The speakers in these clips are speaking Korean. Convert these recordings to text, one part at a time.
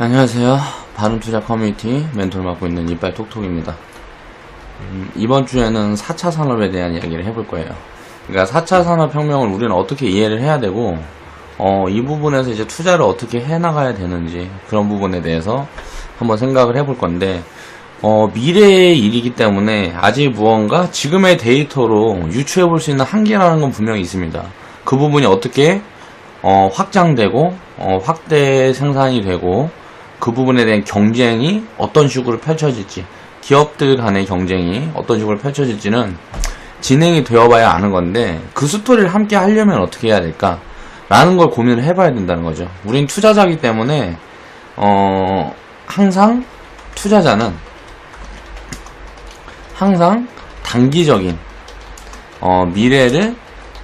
안녕하세요. 바른투자 커뮤니티 멘토를 맡고 있는 이빨 톡톡입니다. 이번 주에는 4차 산업에 대한 이야기를 해볼 거예요. 그러니까 4차 산업혁명을 우리는 어떻게 이해를 해야 되고, 이 부분에서 이제 투자를 어떻게 해나가야 되는지, 그런 부분에 대해서 한번 생각을 해볼 건데, 미래의 일이기 때문에 아직 무언가 지금의 데이터로 유추해 볼 수 있는 한계라는 건 분명히 있습니다. 그 부분이 어떻게 확장되고 확대 생산이 되고, 그 부분에 대한 경쟁이 어떤 식으로 펼쳐질지, 기업들 간의 경쟁이 어떤 식으로 펼쳐질지는 진행이 되어봐야 아는 건데, 그 스토리를 함께 하려면 어떻게 해야 될까 라는 걸 고민을 해봐야 된다는 거죠. 우린 투자자이기 때문에 항상 투자자는 항상 단기적인 미래를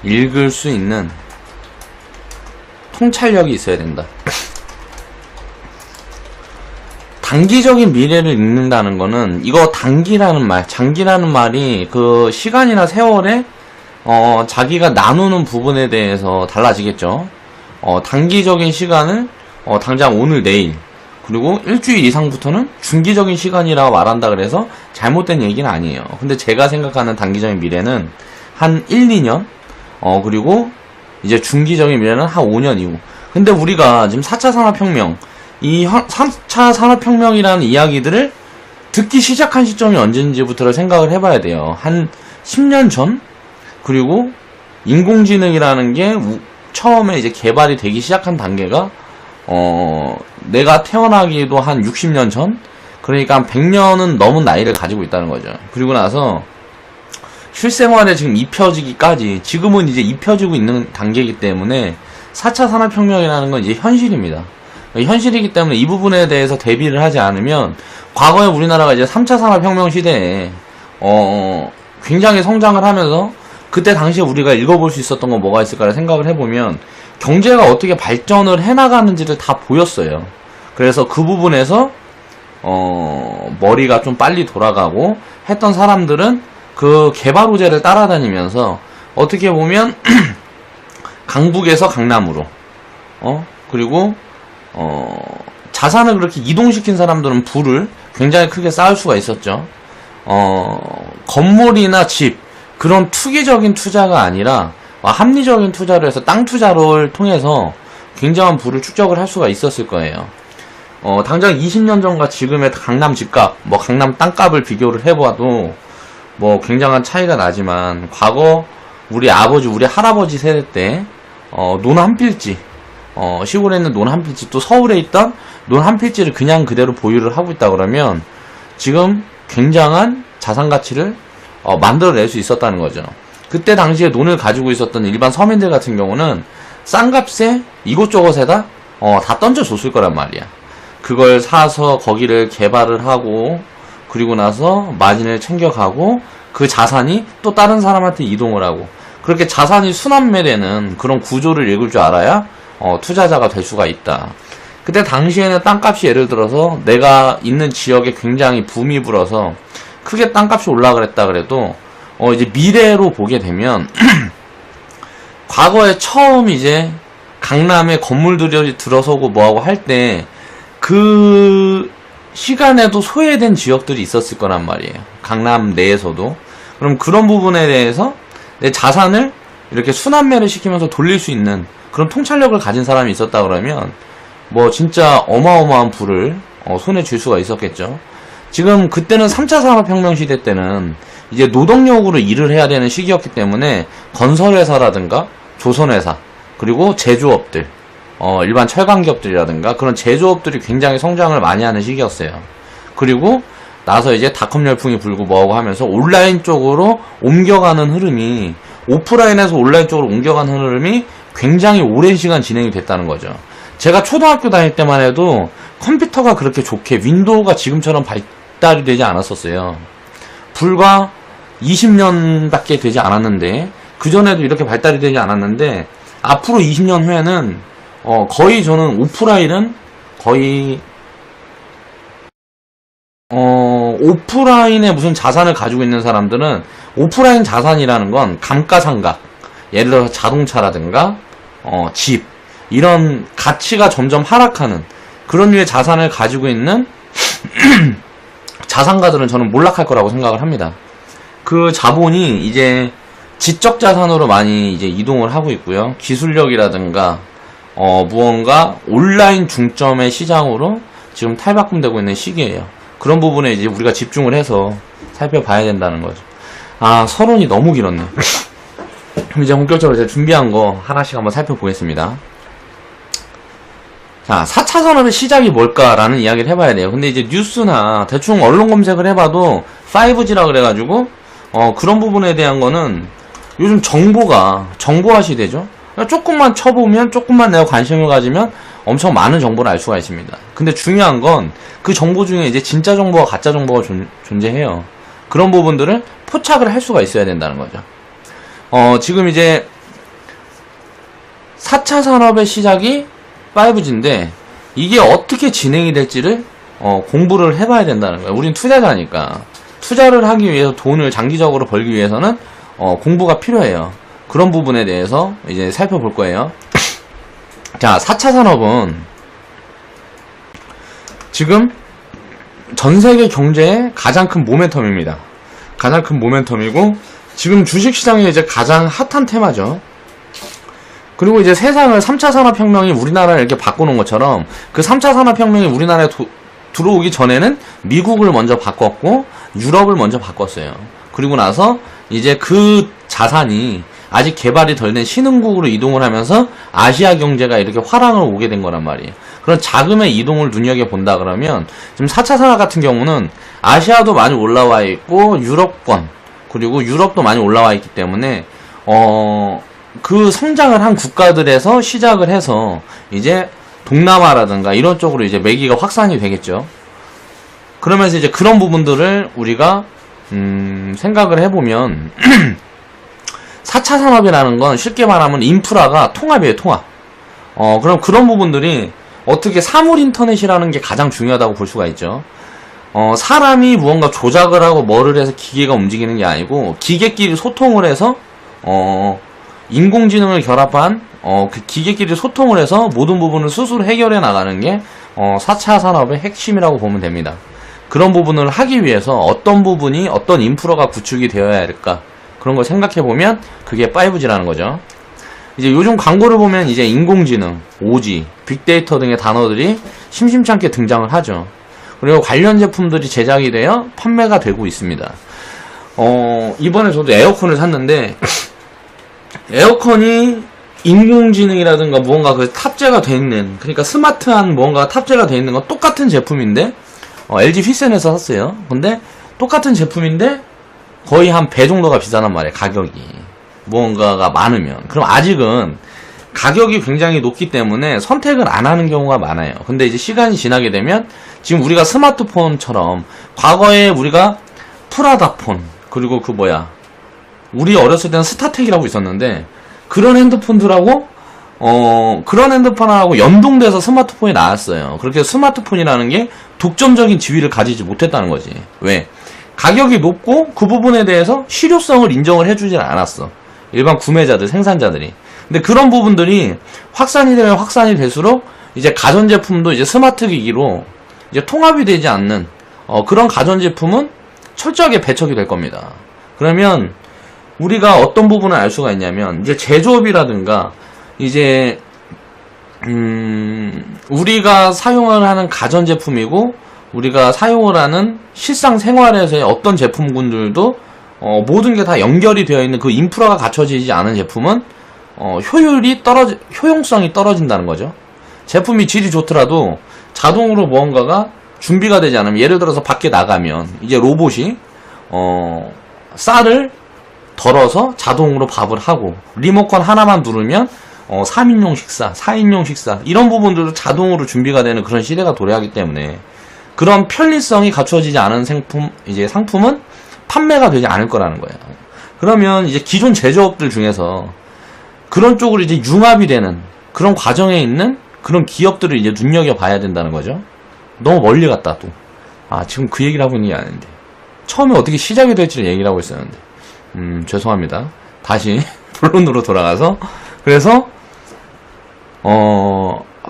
읽을 수 있는 통찰력이 있어야 된다. 단기적인 미래를 읽는다는 거는, 이거 단기라는 말, 장기라는 말이 그 시간이나 세월에 자기가 나누는 부분에 대해서 달라지겠죠. 단기적인 시간을 당장 오늘 내일, 그리고 일주일 이상부터는 중기적인 시간이라고 말한다 그래서 잘못된 얘기는 아니에요. 근데 제가 생각하는 단기적인 미래는 한 1, 2년, 그리고 이제 중기적인 미래는 한 5년 이후. 근데 우리가 지금 4차 산업혁명, 이 3차 산업혁명이라는 이야기들을 듣기 시작한 시점이 언제인지부터를 생각을 해봐야 돼요. 한 10년 전? 그리고 인공지능이라는 게 처음에 이제 개발이 되기 시작한 단계가 내가 태어나기도 한 60년 전? 그러니까 한 100년은 넘은 나이를 가지고 있다는 거죠. 그리고 나서 실생활에 지금 입혀지기까지, 지금은 이제 입혀지고 있는 단계이기 때문에 4차 산업혁명이라는 건 이제 현실입니다. 현실이기 때문에 이 부분에 대해서 대비를 하지 않으면, 과거에 우리나라가 이제 3차 산업혁명 시대에 굉장히 성장을 하면서 그때 당시에 우리가 읽어볼 수 있었던 건 뭐가 있을까를 생각을 해보면, 경제가 어떻게 발전을 해나가는지를 다 보였어요. 그래서 그 부분에서 머리가 좀 빨리 돌아가고 했던 사람들은 그 개발 호재를 따라다니면서 어떻게 보면 강북에서 강남으로, 그리고 자산을 그렇게 이동시킨 사람들은 부를 굉장히 크게 쌓을 수가 있었죠. 건물이나 집, 그런 투기적인 투자가 아니라 합리적인 투자를 해서 땅 투자를 통해서 굉장한 부를 축적을 할 수가 있었을 거예요. 당장 20년 전과 지금의 강남 집값, 강남 땅값을 비교를 해봐도 굉장한 차이가 나지만, 과거 우리 아버지, 우리 할아버지 세대 때 논 한 필지, 시골에 있는 논 한 필지, 또 서울에 있던 논 한 필지를 그냥 그대로 보유를 하고 있다 그러면 지금 굉장한 자산 가치를 만들어낼 수 있었다는 거죠. 그때 당시에 논을 가지고 있었던 일반 서민들 같은 경우는 싼 값에 이곳저곳에다 다 던져줬을 거란 말이야. 그걸 사서 거기를 개발을 하고, 그리고 나서 마진을 챙겨가고, 그 자산이 또 다른 사람한테 이동을 하고, 그렇게 자산이 순환매되는 그런 구조를 읽을 줄 알아야 투자자가 될 수가 있다. 그때 당시에는 땅값이, 예를 들어서 내가 있는 지역에 굉장히 붐이 불어서 크게 땅값이 올라가랬다 그래도 이제 미래로 보게 되면 과거에 처음 이제 강남에 건물들이 들어서고 뭐하고 할 때 그 시간에도 소외된 지역들이 있었을 거란 말이에요. 강남 내에서도. 그럼 그런 부분에 대해서 내 자산을 이렇게 순환매를 시키면서 돌릴 수 있는 그런 통찰력을 가진 사람이 있었다 그러면 진짜 어마어마한 부를 손에 쥘 수가 있었겠죠. 지금 그때는 3차 산업혁명 시대 때는 이제 노동력으로 일을 해야 되는 시기였기 때문에 건설회사라든가 조선회사, 그리고 제조업들, 일반 철강기업들이라든가 그런 제조업들이 굉장히 성장을 많이 하는 시기였어요. 그리고 나서 이제 닷컴 열풍이 불고 뭐하고 하면서 온라인 쪽으로 옮겨가는 흐름이, 오프라인에서 온라인 쪽으로 옮겨가는 흐름이 굉장히 오랜 시간 진행이 됐다는 거죠. 제가 초등학교 다닐 때만 해도 컴퓨터가 그렇게 좋게, 윈도우가 지금처럼 발달이 되지 않았었어요. 불과 20년밖에 되지 않았는데, 그전에도 이렇게 발달이 되지 않았는데, 앞으로 20년 후에는 거의 저는 오프라인은 거의 오프라인에 무슨 자산을 가지고 있는 사람들은, 오프라인 자산이라는 건 감가상각, 예를 들어서 자동차라든가 집, 이런 가치가 점점 하락하는, 그런 류의 자산을 가지고 있는 자산가들은 저는 몰락할 거라고 생각을 합니다. 그 자본이 이제 지적 자산으로 많이 이제 이동을 하고 있고요. 기술력이라든가 무언가 온라인 중점의 시장으로 지금 탈바꿈되고 있는 시기예요. 그런 부분에 이제 우리가 집중을 해서 살펴봐야 된다는 거죠. 아, 서론이 너무 길었네. 그럼 이제 본격적으로 제가 준비한 거 하나씩 한번 살펴보겠습니다. 자, 4차 산업의 시작이 뭘까라는 이야기를 해봐야 돼요. 근데 이제 뉴스나 대충 언론 검색을 해봐도 5G라 그래가지고 그런 부분에 대한 거는 요즘 정보화 시대죠. 조금만 쳐보면, 조금만 내가 관심을 가지면 엄청 많은 정보를 알 수가 있습니다. 근데 중요한 건 그 정보 중에 이제 진짜 정보와 가짜 정보가 존재해요. 그런 부분들을 포착을 할 수가 있어야 된다는 거죠. 지금 이제 4차 산업의 시작이 5G인데 이게 어떻게 진행이 될지를 공부를 해봐야 된다는 거예요. 우린 투자자니까 투자를 하기 위해서 돈을 장기적으로 벌기 위해서는 공부가 필요해요. 그런 부분에 대해서 이제 살펴볼 거예요. 자, 4차 산업은 지금 전 세계 경제의 가장 큰 모멘텀입니다. 가장 큰 모멘텀이고 지금 주식시장에 이제 가장 핫한 테마죠. 그리고 이제 세상을 3차 산업혁명이 우리나라를 이렇게 바꾸는 것처럼 그 3차 산업혁명이 우리나라에 들어오기 전에는 미국을 먼저 바꿨고 유럽을 먼저 바꿨어요. 그리고 나서 이제 그 자산이 아직 개발이 덜 된 신흥국으로 이동을 하면서 아시아 경제가 이렇게 화랑을 오게 된 거란 말이에요. 그런 자금의 이동을 눈여겨본다 그러면 지금 4차 산업 같은 경우는 아시아도 많이 올라와 있고 유럽권 그리고 유럽도 많이 올라와 있기 때문에 그 성장을 한 국가들에서 시작을 해서 이제 동남아라든가 이런 쪽으로 이제 매기가 확산이 되겠죠. 그러면서 이제 그런 부분들을 우리가 생각을 해보면 4차 산업이라는 건 쉽게 말하면 인프라가 통합이에요, 통합. 그럼 그런 부분들이 어떻게 사물 인터넷이라는 게 가장 중요하다고 볼 수가 있죠. 사람이 무언가 조작을 하고 뭐를 해서 기계가 움직이는 게 아니고 기계끼리 소통을 해서 인공지능을 결합한 그 기계끼리 소통을 해서 모든 부분을 스스로 해결해 나가는 게 4차 산업의 핵심이라고 보면 됩니다. 그런 부분을 하기 위해서 어떤 부분이 어떤 인프라가 구축이 되어야 할까 그런 걸 생각해보면 그게 5G라는 거죠. 이제 요즘 광고를 보면 이제 인공지능, OG, 빅데이터 등의 단어들이 심심찮게 등장을 하죠. 그리고 관련 제품들이 제작이 되어 판매가 되고 있습니다. 이번에 저도 에어컨을 샀는데 에어컨이 인공지능이라든가 무언가 그 탑재가 되어 있는, 그러니까 스마트한 무언가 탑재가 되어 있는 건 똑같은 제품인데 LG 휘센에서 샀어요. 근데 똑같은 제품인데 거의 한 배 정도가 비싸단 말이에요, 가격이. 무언가가 많으면. 그럼 아직은 가격이 굉장히 높기 때문에 선택을 안 하는 경우가 많아요. 근데 이제 시간이 지나게 되면 지금 우리가 스마트폰처럼 과거에 우리가 프라다폰, 그리고 우리 어렸을 때는 스타텍이라고 있었는데 그런 핸드폰들하고 그런 핸드폰하고 연동돼서 스마트폰이 나왔어요. 그렇게 스마트폰이라는 게 독점적인 지위를 가지지 못했다는 거지. 왜? 가격이 높고 그 부분에 대해서 실효성을 인정을 해주질 않았어. 일반 구매자들, 생산자들이. 근데 그런 부분들이 확산이 되면 확산이 될수록 이제 가전제품도 이제 스마트 기기로 이제 통합이 되지 않는 그런 가전제품은 철저하게 배척이 될 겁니다. 그러면 우리가 어떤 부분을 알 수가 있냐면 이제 제조업이라든가 이제 우리가 사용을 하는 가전제품이고 우리가 사용을 하는 실상생활에서의 어떤 제품군들도 모든 게 다 연결이 되어 있는 그 인프라가 갖춰지지 않은 제품은 효용성이 떨어진다는 거죠. 제품이 질이 좋더라도 자동으로 무언가가 준비가 되지 않으면, 예를 들어서 밖에 나가면 이제 로봇이 쌀을 덜어서 자동으로 밥을 하고 리모컨 하나만 누르면 3인용 식사, 4인용 식사 이런 부분들도 자동으로 준비가 되는 그런 시대가 도래하기 때문에 그런 편리성이 갖추어지지 않은 상품은 판매가 되지 않을 거라는 거예요. 그러면 이제 기존 제조업들 중에서 그런 쪽으로 이제 융합이 되는 그런 과정에 있는 그런 기업들을 이제 눈여겨봐야 된다는 거죠. 너무 멀리 갔다 또. 지금 그 얘기를 하고 있는 게 아닌데. 처음에 어떻게 시작이 될지를 얘기를 하고 있었는데. 죄송합니다. 다시 본론으로 돌아가서. 그래서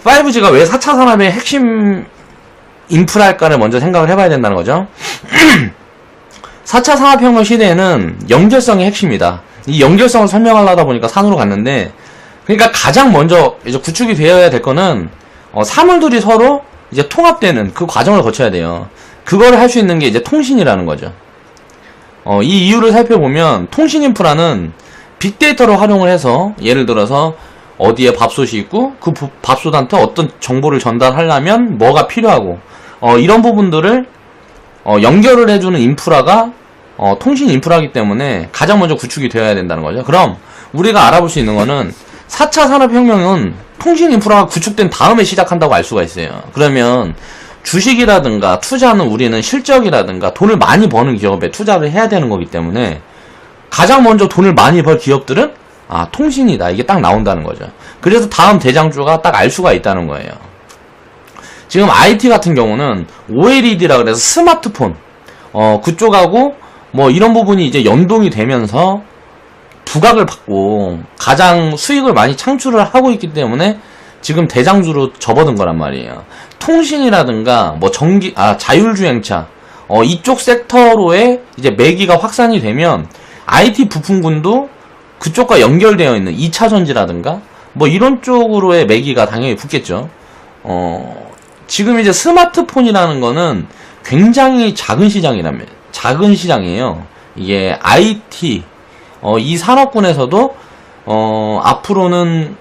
5G가 왜 4차 산업의 핵심 인프라일까를 먼저 생각을 해봐야 된다는 거죠. 4차 산업혁명 시대에는 연결성이 핵심이다. 이 연결성을 설명하려다 보니까 산으로 갔는데, 그러니까 가장 먼저 이제 구축이 되어야 될 거는 사물들이 서로 이제 통합되는 그 과정을 거쳐야 돼요. 그거를 할 수 있는 게 이제 통신이라는 거죠. 이 이유를 살펴보면 통신 인프라는 빅데이터를 활용을 해서, 예를 들어서 어디에 밥솥이 있고 그 밥솥한테 어떤 정보를 전달하려면 뭐가 필요하고 이런 부분들을 연결을 해주는 인프라가 통신 인프라이기 때문에 가장 먼저 구축이 되어야 된다는 거죠. 그럼 우리가 알아볼 수 있는 거는 4차 산업혁명은 통신 인프라가 구축된 다음에 시작한다고 알 수가 있어요. 그러면 주식이라든가 투자는 우리는 실적이라든가 돈을 많이 버는 기업에 투자를 해야 되는 거기 때문에 가장 먼저 돈을 많이 벌 기업들은 통신이다. 이게 딱 나온다는 거죠. 그래서 다음 대장주가 딱 알 수가 있다는 거예요. 지금 IT 같은 경우는 OLED라 그래서 스마트폰 그쪽하고 뭐 이런 부분이 이제 연동이 되면서 부각을 받고 가장 수익을 많이 창출을 하고 있기 때문에 지금 대장주로 접어든 거란 말이에요. 통신이라든가 뭐 자율주행차 이쪽 섹터로의 이제 매기가 확산이 되면 IT 부품군도 그쪽과 연결되어 있는 2차전지라든가 뭐 이런 쪽으로의 매기가 당연히 붙겠죠. 지금 이제 스마트폰이라는 거는 굉장히 작은 시장이에요. 이게 IT 이 산업군에서도 앞으로는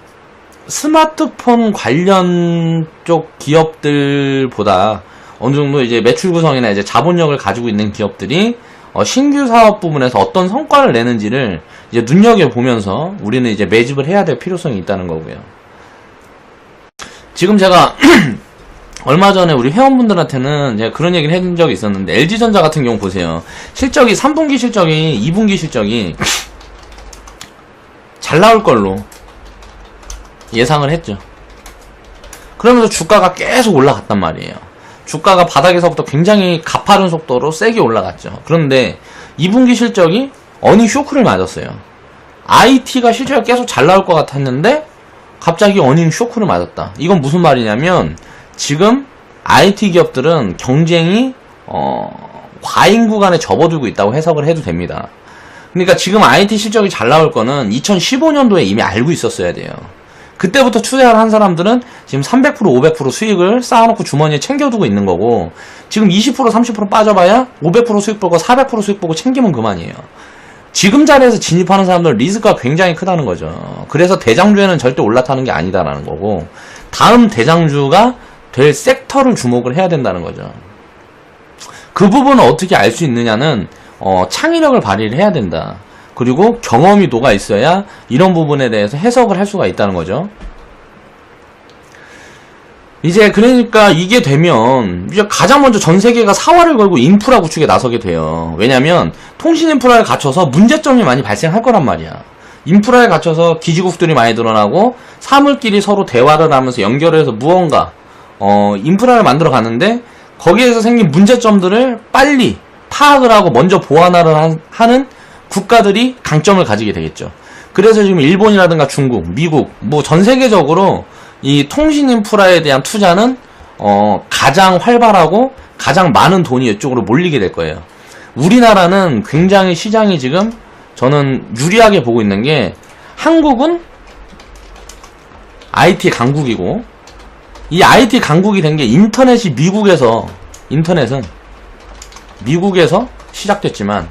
스마트폰 관련 쪽 기업들보다 어느 정도 이제 매출 구성이나 이제 자본력을 가지고 있는 기업들이 신규 사업 부분에서 어떤 성과를 내는지를 이제 눈여겨보면서 우리는 이제 매집을 해야 될 필요성이 있다는 거고요. 지금 제가 얼마 전에 우리 회원분들한테는 제가 그런 얘기를 해준 적이 있었는데, LG전자 같은 경우 보세요. 실적이 3분기 실적이 2분기 실적이 잘 나올 걸로 예상을 했죠. 그러면서 주가가 계속 올라갔단 말이에요. 주가가 바닥에서부터 굉장히 가파른 속도로 세게 올라갔죠. 그런데 2분기 실적이 어닝 쇼크를 맞았어요. IT가 실적이 계속 잘 나올 것 같았는데 갑자기 어닝 쇼크를 맞았다. 이건 무슨 말이냐면 지금 IT 기업들은 경쟁이 과잉 구간에 접어들고 있다고 해석을 해도 됩니다. 그러니까 지금 IT 실적이 잘 나올 거는 2015년도에 이미 알고 있었어야 돼요. 그때부터 투자를 한 사람들은 지금 300% 500% 수익을 쌓아놓고 주머니에 챙겨두고 있는 거고, 지금 20% 30% 빠져봐야 500% 수익 보고 400% 수익 보고 챙기면 그만이에요. 지금 자리에서 진입하는 사람들 리스크가 굉장히 크다는 거죠. 그래서 대장주에는 절대 올라타는 게 아니다라는 거고, 다음 대장주가 될 섹터를 주목을 해야 된다는 거죠. 그 부분을 어떻게 알 수 있느냐는 창의력을 발휘를 해야 된다. 그리고 경험이 녹아 있어야 이런 부분에 대해서 해석을 할 수가 있다는 거죠. 이제 그러니까 이게 되면 이제 가장 먼저 전 세계가 사활을 걸고 인프라 구축에 나서게 돼요. 왜냐면 통신 인프라를 갖춰서 문제점이 많이 발생할 거란 말이야. 인프라에 갖춰서 기지국들이 많이 드러나고 사물끼리 서로 대화를 하면서 연결해서 무언가 인프라를 만들어 가는데, 거기에서 생긴 문제점들을 빨리 파악을 하고 먼저 보완을 하는 국가들이 강점을 가지게 되겠죠. 그래서 지금 일본이라든가 중국, 미국, 뭐 전 세계적으로 이 통신 인프라에 대한 투자는 가장 활발하고 가장 많은 돈이 이쪽으로 몰리게 될 거예요. 우리나라는 굉장히 시장이 지금 저는 유리하게 보고 있는 게, 한국은 IT 강국이고, 이 IT 강국이 된 게 인터넷은 미국에서 시작됐지만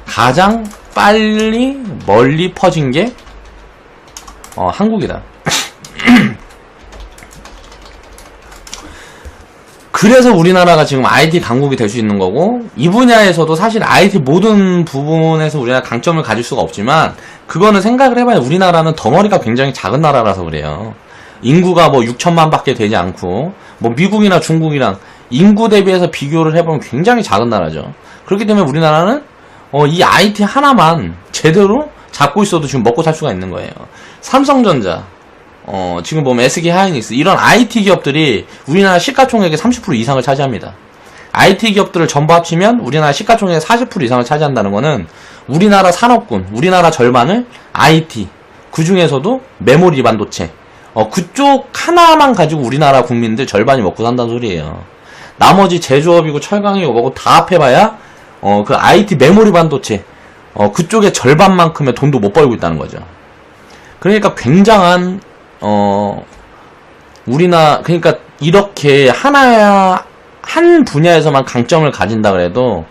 가장 빨리 멀리 퍼진 게 한국이다. 그래서 우리나라가 지금 IT 강국이 될 수 있는 거고, 이 분야에서도 사실 IT 모든 부분에서 우리나라 강점을 가질 수가 없지만, 그거는 생각을 해봐야 우리나라는 덩어리가 굉장히 작은 나라라서 그래요. 인구가 뭐 6천만 밖에 되지 않고, 뭐 미국이나 중국이랑 인구 대비해서 비교를 해보면 굉장히 작은 나라죠. 그렇기 때문에 우리나라는 이 IT 하나만 제대로 잡고 있어도 지금 먹고 살 수가 있는 거예요. 삼성전자, 지금 보면 SK하이닉스, 이런 IT 기업들이 우리나라 시가총액의 30% 이상을 차지합니다. IT 기업들을 전부 합치면 우리나라 시가총액의 40% 이상을 차지한다는 거는 우리나라 산업군, 우리나라 절반을 IT, 그 중에서도 메모리 반도체. 그쪽 하나만 가지고 우리나라 국민들 절반이 먹고 산다는 소리예요. 나머지 제조업이고 철강이고 뭐고 다 합해봐야 그 IT 메모리 반도체 그쪽의 절반만큼의 돈도 못 벌고 있다는 거죠. 그러니까 굉장한 그러니까 이렇게 한 분야에서만 강점을 가진다 그래도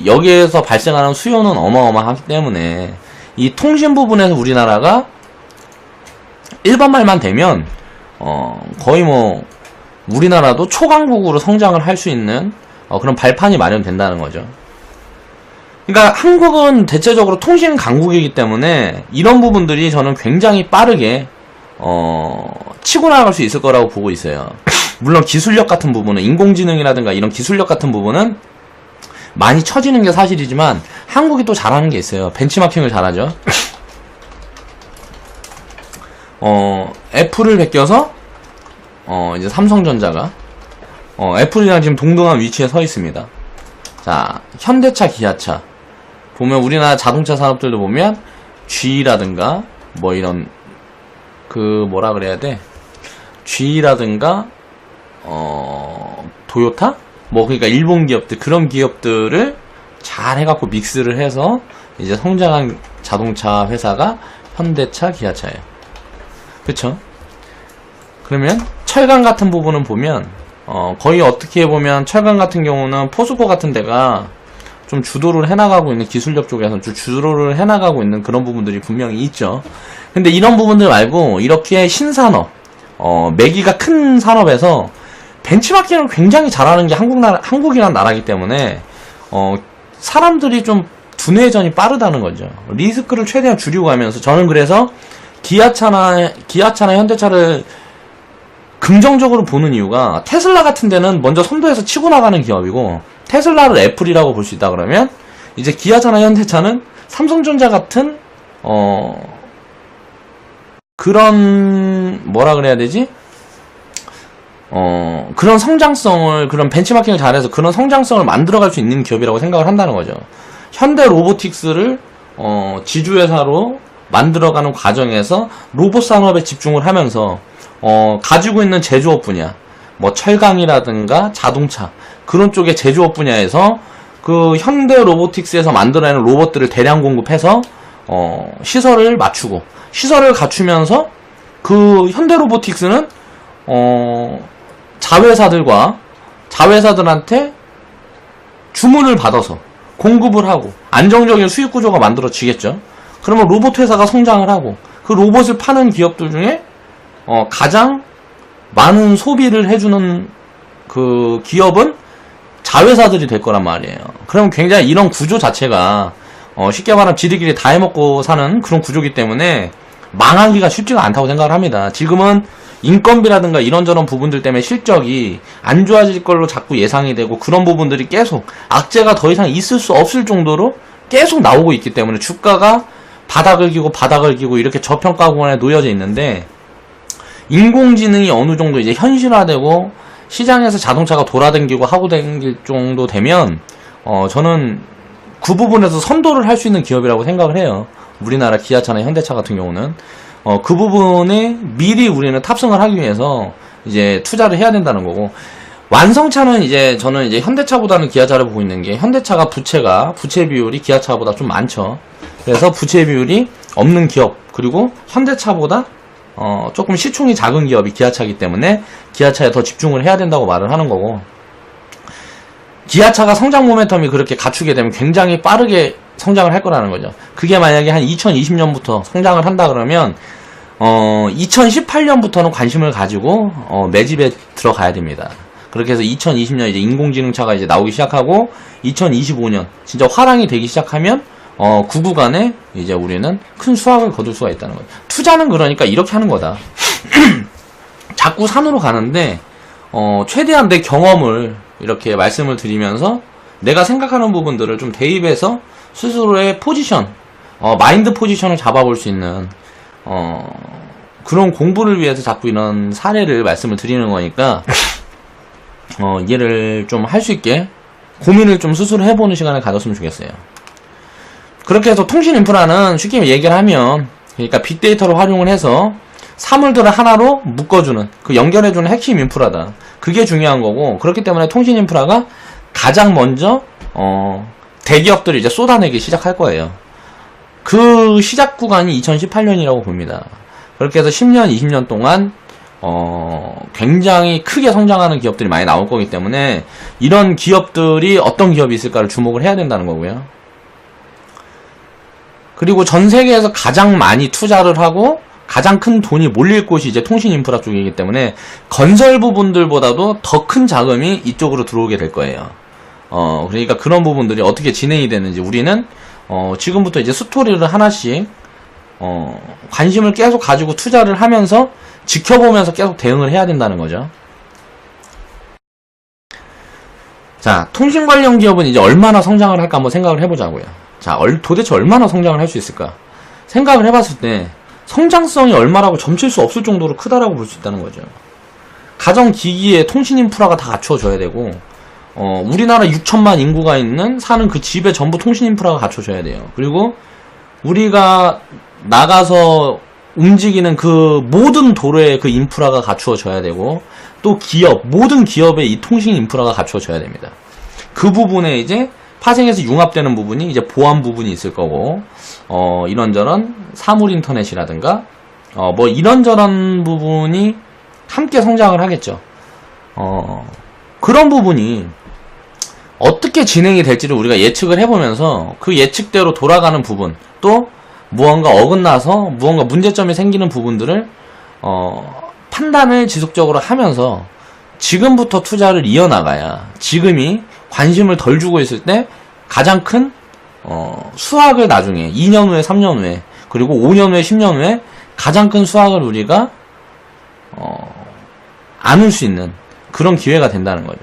여기에서 발생하는 수요는 어마어마하기 때문에 이 통신 부분에서 우리나라가 일반말만 되면 거의 뭐 우리나라도 초강국으로 성장을 할 수 있는 그런 발판이 마련된다는 거죠. 그러니까 한국은 대체적으로 통신 강국이기 때문에 이런 부분들이 저는 굉장히 빠르게 치고 나갈 수 있을 거라고 보고 있어요. 물론 기술력 같은 부분은 인공지능이라든가 이런 기술력 같은 부분은 많이 처지는 게 사실이지만 한국이 또 잘하는 게 있어요. 벤치마킹을 잘하죠. 애플을 베껴서 이제 삼성전자가 애플이랑 지금 동등한 위치에 서 있습니다. 자, 현대차, 기아차 보면 우리나라 자동차 산업들도 보면 G라든가 뭐 이런 뭐라 그래야 돼? G라든가 도요타? 그러니까 일본 기업들, 그런 기업들을 잘 해갖고 믹스를 해서 이제 성장한 자동차 회사가 현대차, 기아차예요. 그쵸? 그러면 철강 같은 부분은 보면 거의 어떻게 보면 철강 같은 경우는 포스코 같은 데가 좀 주도를 해나가고 있는, 기술력 쪽에서 좀 주도를 해나가고 있는 그런 부분들이 분명히 있죠. 근데 이런 부분들 말고 이렇게 신산업, 매기가 큰 산업에서 벤치마킹을 굉장히 잘하는 게 한국이란 나라이기 때문에 사람들이 좀 두뇌전이 빠르다는 거죠. 리스크를 최대한 줄이고 가면서 저는 그래서 기아차나 현대차를 긍정적으로 보는 이유가 테슬라 같은 데는 먼저 선도해서 치고 나가는 기업이고 테슬라를 애플이라고 볼 수 있다 그러면 이제 기아차나 현대차는 삼성전자 같은 그런 뭐라 그래야 되지? 그런 성장성을, 그런 벤치마킹을 잘해서 그런 성장성을 만들어갈 수 있는 기업이라고 생각을 한다는 거죠. 현대 로보틱스를 지주회사로 만들어가는 과정에서 로봇 산업에 집중을 하면서 가지고 있는 제조업 분야, 뭐 철강이라든가 자동차 그런 쪽의 제조업 분야에서 그 현대 로보틱스에서 만들어내는 로봇들을 대량 공급해서 시설을 맞추고 시설을 갖추면서 그 현대 로보틱스는 자회사들한테 주문을 받아서 공급을 하고 안정적인 수익 구조가 만들어지겠죠. 그러면 로봇 회사가 성장을 하고 그 로봇을 파는 기업들 중에 가장 많은 소비를 해주는 그 기업은 자회사들이 될 거란 말이에요. 그럼 굉장히 이런 구조 자체가 쉽게 말하면 지들끼리 다 해먹고 사는 그런 구조이기 때문에 망하기가 쉽지가 않다고 생각을 합니다. 지금은 인건비라든가 이런저런 부분들 때문에 실적이 안 좋아질 걸로 자꾸 예상이 되고 그런 부분들이 계속 악재가 더 이상 있을 수 없을 정도로 계속 나오고 있기 때문에 주가가 바닥을 기고 이렇게 저평가 구간에 놓여져 있는데 인공지능이 어느 정도 이제 현실화되고 시장에서 자동차가 돌아다니고 하고 다닐 정도 되면 저는 그 부분에서 선도를 할 수 있는 기업이라고 생각을 해요. 우리나라 기아차나 현대차 같은 경우는 그 부분에 미리 우리는 탑승을 하기 위해서 이제 투자를 해야 된다는 거고, 완성차는 이제 저는 이제 현대차보다는 기아차를 보고 있는 게, 현대차가 부채 비율이 기아차보다 좀 많죠. 그래서 부채 비율이 없는 기업, 그리고 현대차보다 조금 시총이 작은 기업이 기아차이기 때문에 기아차에 더 집중을 해야 된다고 말을 하는 거고, 기아차가 성장 모멘텀이 그렇게 갖추게 되면 굉장히 빠르게 성장을 할 거라는 거죠. 그게 만약에 한 2020년부터 성장을 한다 그러면 2018년부터는 관심을 가지고 매집에 들어가야 됩니다. 그렇게 해서 2020년 이제 인공지능차가 이제 나오기 시작하고 2025년 진짜 화랑이 되기 시작하면 그 구간에 이제 우리는 큰 수확을 거둘 수가 있다는 거예요. 투자는 그러니까 이렇게 하는 거다. 자꾸 산으로 가는데 최대한 내 경험을 이렇게 말씀을 드리면서 내가 생각하는 부분들을 좀 대입해서 스스로의 포지션, 마인드 포지션을 잡아볼 수 있는 그런 공부를 위해서 자꾸 이런 사례를 말씀을 드리는 거니까 이해를 좀 할 수 있게 고민을 좀 스스로 해보는 시간을 가졌으면 좋겠어요. 그렇게 해서 통신 인프라는 쉽게 얘기를 하면 그러니까 빅데이터를 활용을 해서 사물들을 하나로 묶어주는, 그 연결해주는 핵심 인프라다. 그게 중요한 거고, 그렇기 때문에 통신 인프라가 가장 먼저 대기업들이 이제 쏟아내기 시작할 거예요. 그 시작 구간이 2018년이라고 봅니다. 그렇게 해서 10년, 20년 동안 굉장히 크게 성장하는 기업들이 많이 나올 거기 때문에 이런 기업들이 어떤 기업이 있을까를 주목을 해야 된다는 거고요. 그리고 전 세계에서 가장 많이 투자를 하고 가장 큰 돈이 몰릴 곳이 이제 통신 인프라 쪽이기 때문에 건설 부분들보다도 더 큰 자금이 이쪽으로 들어오게 될 거예요. 그러니까 그런 부분들이 어떻게 진행이 되는지 우리는 지금부터 이제 스토리를 하나씩 관심을 계속 가지고 투자를 하면서 지켜보면서 계속 대응을 해야 된다는 거죠. 자, 통신 관련 기업은 이제 얼마나 성장을 할까 한번 생각을 해보자고요. 자, 도대체 얼마나 성장을 할 수 있을까? 생각을 해봤을 때 성장성이 얼마라고 점칠 수 없을 정도로 크다라고 볼 수 있다는 거죠. 가정기기에 통신 인프라가 다 갖춰져야 되고 우리나라 6천만 인구가 사는 그 집에 전부 통신 인프라가 갖춰져야 돼요. 그리고 우리가 나가서 움직이는 그 모든 도로에 그 인프라가 갖추어져야 되고, 또 모든 기업에 이 통신 인프라가 갖추어져야 됩니다. 그 부분에 이제 파생해서 융합되는 부분이 이제 보안 부분이 있을 거고, 이런저런 사물 인터넷이라든가, 뭐 이런저런 부분이 함께 성장을 하겠죠. 그런 부분이 어떻게 진행이 될지를 우리가 예측을 해보면서 그 예측대로 돌아가는 부분, 또 무언가 어긋나서 무언가 문제점이 생기는 부분들을 판단을 지속적으로 하면서 지금부터 투자를 이어나가야 지금이 관심을 덜 주고 있을 때 가장 큰 수확을 나중에 2년 후에 3년 후에 그리고 5년 후에 10년 후에 가장 큰 수확을 우리가 안을 수 있는 그런 기회가 된다는 거죠.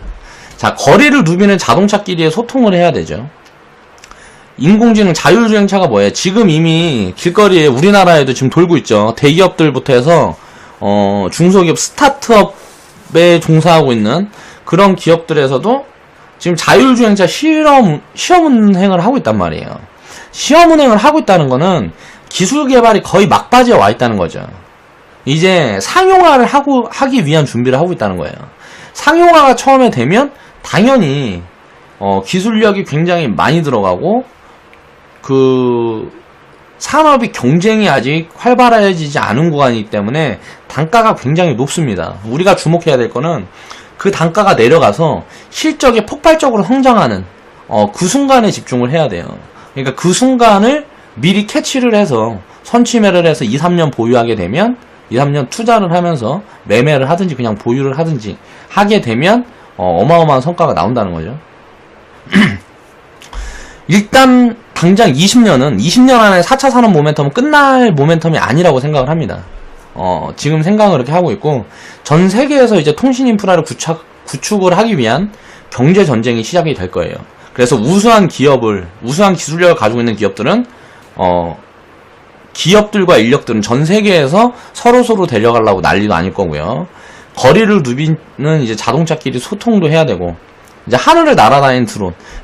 자, 거리를 누비는 자동차끼리의 소통을 해야 되죠. 인공지능 자율주행차가 뭐예요? 지금 이미 길거리에 우리나라에도 지금 돌고 있죠. 대기업들부터 해서 중소기업 스타트업에 종사하고 있는 그런 기업들에서도 지금 자율주행차 시험 운행을 하고 있단 말이에요. 시험 운행을 하고 있다는 거는 기술 개발이 거의 막바지에 와 있다는 거죠. 이제 상용화를 하기 위한 준비를 하고 있다는 거예요. 상용화가 처음에 되면 당연히 기술력이 굉장히 많이 들어가고 그 산업이 경쟁이 아직 활발해지지 않은 구간이기 때문에 단가가 굉장히 높습니다. 우리가 주목해야 될 거는 그 단가가 내려가서 실적이 폭발적으로 성장하는 그 순간에 집중을 해야 돼요. 그러니까 그 순간을 미리 캐치를 해서 선취매를 해서 2, 3년 보유하게 되면 2, 3년 투자를 하면서 매매를 하든지 그냥 보유를 하든지 하게 되면 어마어마한 성과가 나온다는 거죠. 일단 당장 20년 안에 4차 산업 모멘텀은 끝날 모멘텀이 아니라고 생각을 합니다. 지금 생각을 그렇게 하고 있고, 전 세계에서 이제 통신 인프라를 구축을 하기 위한 경제 전쟁이 시작이 될 거예요. 그래서 우수한 기술력을 가지고 있는 기업들은 기업들과 인력들은 전 세계에서 서로 데려가려고 난리도 아닐 거고요. 거리를 누비는 이제 자동차끼리 소통도 해야 되고, 이제 하늘을 날아다니는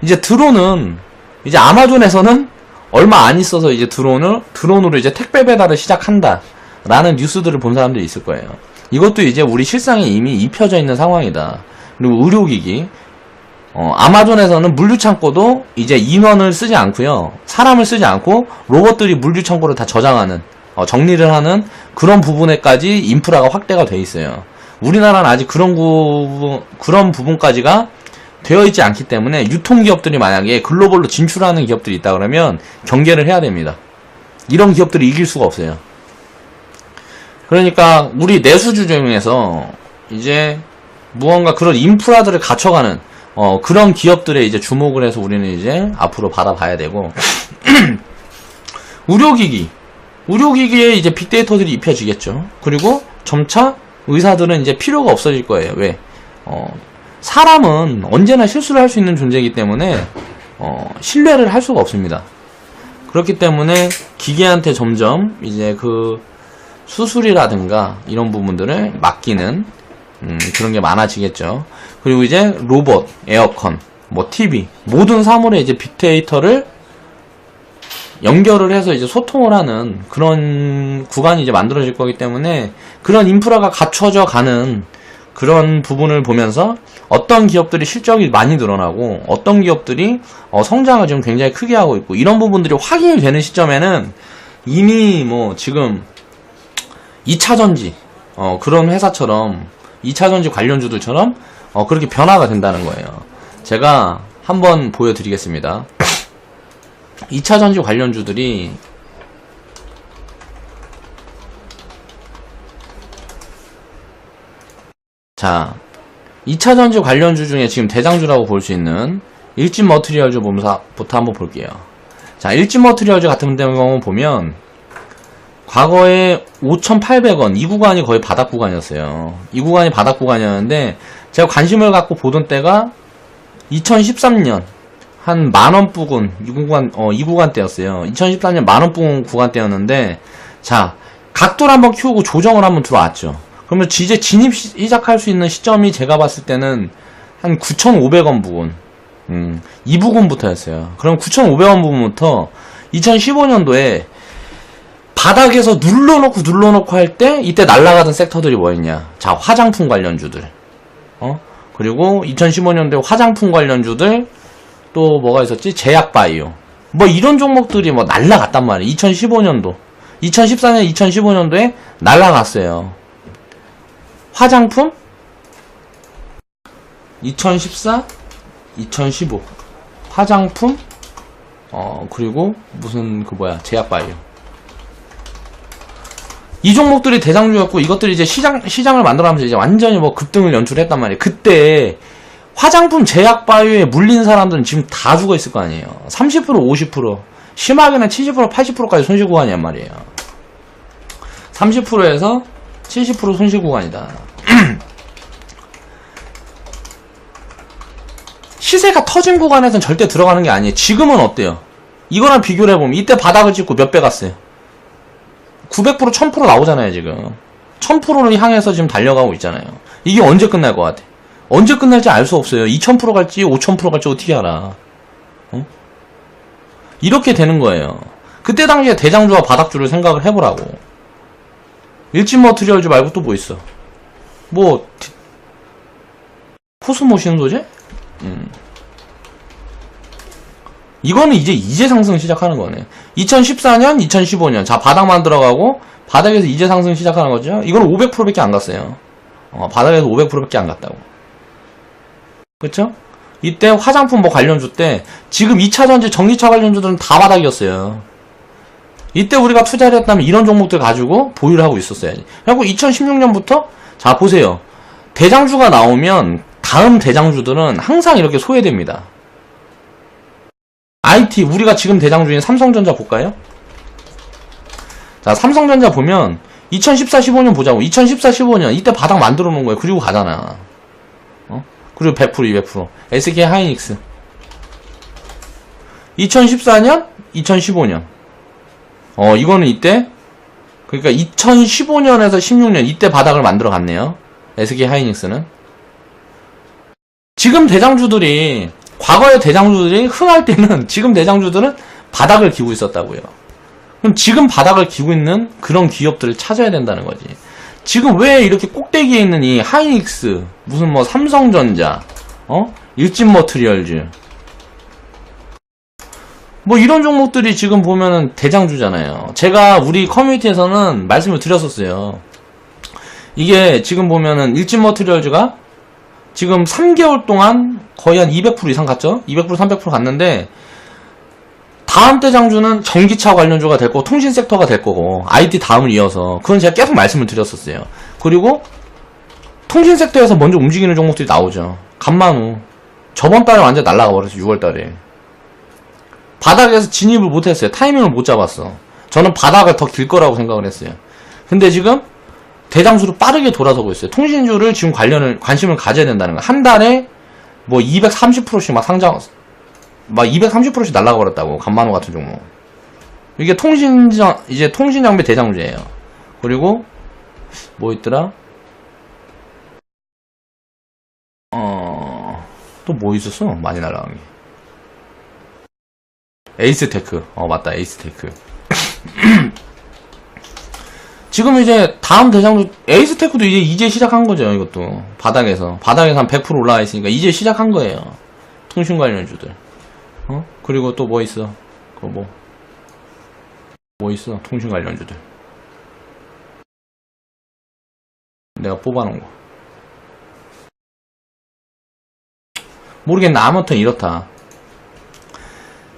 이제 드론은 이제 아마존에서는 얼마 안 있어서 이제 드론으로 이제 택배 배달을 시작한다 라는 뉴스들을 본 사람들이 있을 거예요. 이것도 이제 우리 실상에 이미 입혀져 있는 상황이다. 그리고 의료기기, 아마존에서는 물류창고도 이제 인원을 쓰지 않고요, 사람을 쓰지 않고 로봇들이 물류창고를 다 저장하는, 정리를 하는 그런 부분에까지 인프라가 확대가 돼 있어요. 우리나라는 아직 그런 부분까지가 되어 있지 않기 때문에 유통기업들이 만약에 글로벌로 진출하는 기업들이 있다 그러면 경계를 해야 됩니다. 이런 기업들이 이길 수가 없어요. 그러니까 우리 내수주 중에서 이제 무언가 그런 인프라들을 갖춰가는 그런 기업들에 이제 주목을 해서 우리는 이제 앞으로 받아봐야 되고 의료기기에 이제 빅데이터들이 입혀지겠죠. 그리고 점차 의사들은 이제 필요가 없어질 거예요. 왜? 사람은 언제나 실수를 할 수 있는 존재이기 때문에 신뢰를 할 수가 없습니다. 그렇기 때문에 기계한테 점점 이제 그 수술이라든가 이런 부분들을 맡기는 그런 게 많아지겠죠. 그리고 이제 로봇, 에어컨, 뭐 TV 모든 사물에 이제 빅데이터를 연결을 해서 이제 소통을 하는 그런 구간이 이제 만들어질 거기 때문에 그런 인프라가 갖춰져 가는 그런 부분을 보면서 어떤 기업들이 실적이 많이 늘어나고 어떤 기업들이 성장을 지금 굉장히 크게 하고 있고 이런 부분들이 확인이 되는 시점에는 이미 뭐 지금 2차전지 그런 회사처럼 2차전지 관련주들처럼 그렇게 변화가 된다는 거예요. 제가 한번 보여드리겠습니다. 2차전지 관련주들이 자 2차전지 관련주 중에 지금 대장주라고 볼 수 있는 일진머티리얼즈 본사부터 한번 볼게요. 자, 일진머티리얼즈 같은 경우 보면 과거에 5,800원 이 구간이 거의 바닥 구간이었어요. 이 구간이 바닥 구간이었는데 제가 관심을 갖고 보던 때가 2013년 한 만원 부근 이 구간대였어요. 2013년 만원 부근 구간대였는데 자 각도를 한번 키우고 조정을 한번 들어왔죠. 그러면 이제 진입 시작할 수 있는 시점이 제가 봤을 때는 한 9,500원 부근 이 부근부터였어요. 그럼 9,500원 부근부터 2015년도에 바닥에서 눌러놓고 할 때 이때 날아가던 섹터들이 뭐였냐. 자, 화장품 관련주들 그리고 2015년도에 화장품 관련주들 또 뭐가 있었지? 제약바이오 뭐 이런 종목들이 뭐 날아갔단 말이에요. 2015년도 2014년 2015년도에 날아갔어요. 화장품 2014 2015 화장품 그리고 무슨 제약바이오 이 종목들이 대장주였고 이것들이 이제 시장을 만들어가면서 이제 완전히 뭐 급등을 연출했단 말이에요. 그때 화장품 제약바이오에 물린 사람들은 지금 다 죽어 있을 거 아니에요. 30% 50% 심하게는 70% 80%까지 손실 구간이란 말이에요. 30%에서 70% 손실 구간이다. 시세가 터진 구간에서는 절대 들어가는 게 아니에요. 지금은 어때요? 이거랑 비교를 해보면 이때 바닥을 찍고 몇 배 갔어요? 900% 1000% 나오잖아요. 지금 1000%를 향해서 지금 달려가고 있잖아요. 이게 언제 끝날 것 같아? 언제 끝날지 알 수 없어요. 2000% 갈지 5000% 갈지 어떻게 알아? 이렇게 되는 거예요. 그때 당시에 대장주와 바닥주를 생각을 해보라고. 일진머티리얼즈 말고 또 뭐 있어? 뭐 코스모신 소재? 이거는 이제 상승 시작하는 거네. 2014년, 2015년 자 바닥만 들어가고 바닥에서 이제 상승 시작하는 거죠. 이거는 500%밖에 안 갔어요. 바닥에서 500%밖에 안 갔다고. 그쵸? 이때 화장품 뭐 관련주 때 지금 2차전지 전기차 관련주들은 다 바닥이었어요. 이때 우리가 투자를 했다면 이런 종목들 가지고 보유를 하고 있었어야지. 그리고 2016년부터 자 보세요. 대장주가 나오면 다음 대장주들은 항상 이렇게 소외됩니다. IT 우리가 지금 대장주인 삼성전자 볼까요? 자 삼성전자 보면 2014, 15년 보자고. 2014, 15년 이때 바닥 만들어 놓은 거예요. 그리고 가잖아. 그리고 100%, 200%. SK 하이닉스 2014년, 2015년 이거는 이때 그러니까 2015년에서 16년 이때 바닥을 만들어 갔네요. SK 하이닉스는 지금 대장주들이 과거의 대장주들이 흥할 때는 지금 대장주들은 바닥을 기고 있었다고요. 그럼 지금 바닥을 기고 있는 그런 기업들을 찾아야 된다는 거지. 지금 왜 이렇게 꼭대기에 있는 이 하이닉스, 무슨 뭐 삼성전자, 일진머티리얼즈, 뭐 이런 종목들이 지금 보면은 대장주잖아요. 제가 우리 커뮤니티에서는 말씀을 드렸었어요. 이게 지금 보면은 일진머티리얼즈가 지금 3개월 동안 거의 한 200% 이상 갔죠? 200% 300% 갔는데 다음 대장주는 전기차 관련주가 될 거고 통신 섹터가 될 거고 IT 다음을 이어서 그건 제가 계속 말씀을 드렸었어요. 그리고 통신 섹터에서 먼저 움직이는 종목들이 나오죠. 간만우 저번 달에 완전 날라가 버렸어. 6월 달에 바닥에서 진입을 못했어요. 타이밍을 못 잡았어. 저는 바닥을 더 길 거라고 생각을 했어요. 근데 지금 대장주로 빠르게 돌아서고 있어요. 통신주를 지금 관심을 가져야 된다는 거야. 한 달에 뭐 230%씩 막 상장, 막 230%씩 날라가 버렸다고. 간만호 같은 종목. 이게 이제 통신장비 대장주예요. 그리고 뭐 있더라? 또 뭐 있었어? 많이 날라간 게. 에이스테크. 맞다. 에이스테크. 지금 이제 다음 대장주 에이스테크도 이제 시작한 거죠. 이것도 바닥에서 한 100% 올라와 있으니까 이제 시작한 거예요. 통신 관련주들. 그리고 또 뭐 있어? 그거 뭐 있어? 통신 관련주들. 내가 뽑아놓은 거. 모르겠네. 아무튼 이렇다.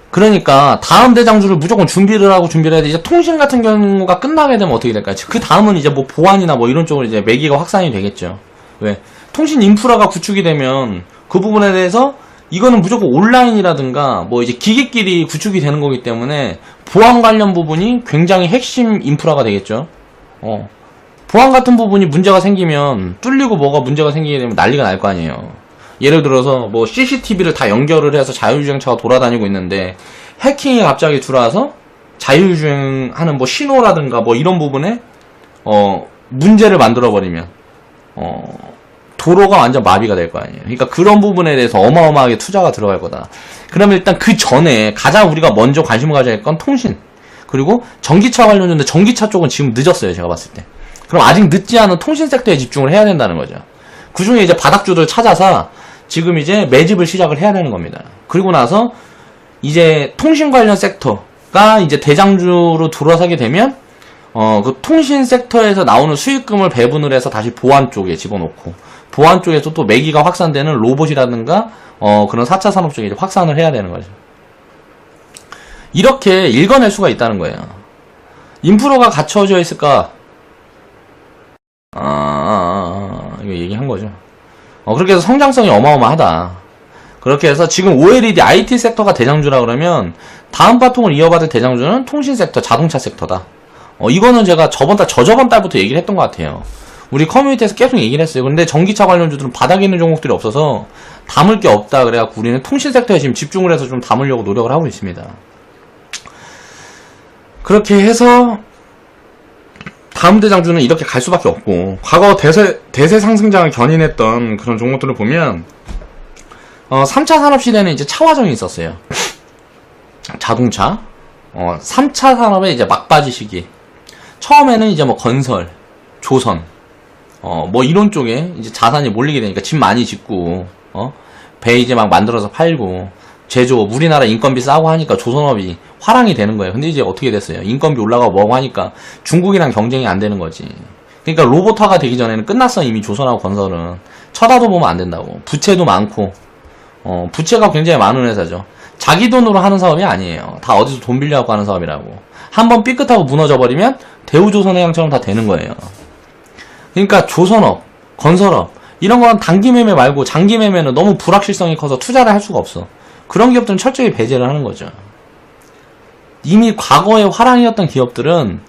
그러니까 다음 대장주를 무조건 준비를 해야 돼. 이제 통신 같은 경우가 끝나게 되면 어떻게 될까요? 그 다음은 이제 뭐 보안이나 뭐 이런 쪽으로 이제 매기가 확산이 되겠죠. 왜? 통신 인프라가 구축이 되면 그 부분에 대해서 이거는 무조건 온라인이라든가 뭐 이제 기기끼리 구축이 되는 거기 때문에 보안 관련 부분이 굉장히 핵심 인프라가 되겠죠. 보안 같은 부분이 문제가 생기면 뚫리고 뭐가 문제가 생기게 되면 난리가 날 거 아니에요. 예를 들어서 뭐 CCTV를 다 연결을 해서 자율주행차가 돌아다니고 있는데 해킹이 갑자기 들어와서 자율주행하는 뭐 신호라든가 뭐 이런 부분에 문제를 만들어 버리면 도로가 완전 마비가 될 거 아니에요. 그러니까 그런 부분에 대해서 어마어마하게 투자가 들어갈 거다. 그러면 일단 그 전에 가장 우리가 먼저 관심을 가져야 할 건 통신, 그리고 전기차 관련주인데 전기차 쪽은 지금 늦었어요. 제가 봤을 때. 그럼 아직 늦지 않은 통신 섹터에 집중을 해야 된다는 거죠. 그 중에 이제 바닥주들 찾아서 지금 이제 매집을 시작을 해야 되는 겁니다. 그리고 나서 이제 통신 관련 섹터가 이제 대장주로 들어서게 되면 그 통신 섹터에서 나오는 수익금을 배분을 해서 다시 보안 쪽에 집어넣고, 보안 쪽에서 또 매기가 확산되는 로봇이라든가 그런 4차 산업 쪽에 이제 확산을 해야 되는 거죠. 이렇게 읽어낼 수가 있다는 거예요. 인프라가 갖춰져 있을까? 이거 얘기한 거죠. 그렇게 해서 성장성이 어마어마하다. 그렇게 해서 지금 OLED IT 섹터가 대장주라 그러면 다음 바통을 이어받을 대장주는 통신 섹터, 자동차 섹터다. 이거는 제가 저저번 달부터 얘기를 했던 것 같아요. 우리 커뮤니티에서 계속 얘기를 했어요. 근데 전기차 관련주들은 바닥에 있는 종목들이 없어서 담을 게 없다. 그래갖고 우리는 통신 섹터에 지금 집중을 해서 좀 담으려고 노력을 하고 있습니다. 그렇게 해서 다음 대장주는 이렇게 갈 수밖에 없고, 과거 대세 상승장을 견인했던 그런 종목들을 보면 3차 산업시대는 이제 차화정이 있었어요. 자동차 3차 산업의 이제 막바지 시기. 처음에는 이제 뭐 건설, 조선 뭐 이런 쪽에 이제 자산이 몰리게 되니까 집 많이 짓고 배 이제 막 만들어서 팔고 제조업, 우리나라 인건비 싸고 하니까 조선업이 화랑이 되는 거예요. 근데 이제 어떻게 됐어요? 인건비 올라가고 뭐고 하니까 중국이랑 경쟁이 안 되는 거지. 그러니까 로봇화가 되기 전에는 끝났어. 이미 조선하고 건설은 쳐다도 보면 안 된다고. 부채도 많고 부채가 굉장히 많은 회사죠. 자기 돈으로 하는 사업이 아니에요. 다 어디서 돈 빌려갖고 하는 사업이라고. 한번 삐끗하고 무너져버리면 대우조선해양처럼 다 되는 거예요. 그러니까 조선업, 건설업 이런 건 단기 매매 말고 장기 매매는 너무 불확실성이 커서 투자를 할 수가 없어. 그런 기업들은 철저히 배제를 하는 거죠. 이미 과거에 화랑이었던 기업들은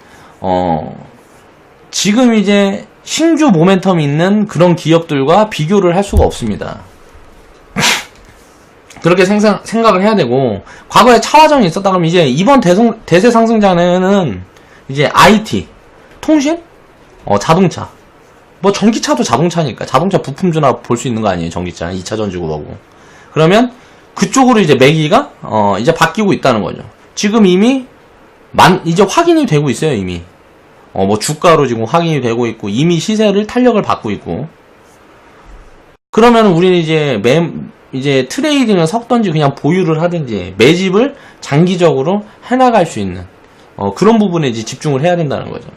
지금 이제 신규 모멘텀이 있는 그런 기업들과 비교를 할 수가 없습니다. 그렇게 생각을 해야 되고, 과거에 차화정이 있었다 그러면 이제 이번 대세 상승장에는 이제 IT, 통신, 자동차, 뭐 전기차도 자동차니까 자동차 부품주나 볼 수 있는 거 아니에요. 전기차 2차 전지고 뭐고. 그러면 그쪽으로 이제 매기가 이제 바뀌고 있다는 거죠. 지금 이미 이제 확인이 되고 있어요. 이미 뭐 주가로 지금 확인이 되고 있고 이미 시세를 탄력을 받고 있고. 그러면 우리는 이제 트레이딩을 섞던지 그냥 보유를 하든지 매집을 장기적으로 해나갈 수 있는 그런 부분에 이제 집중을 해야 된다는 거죠.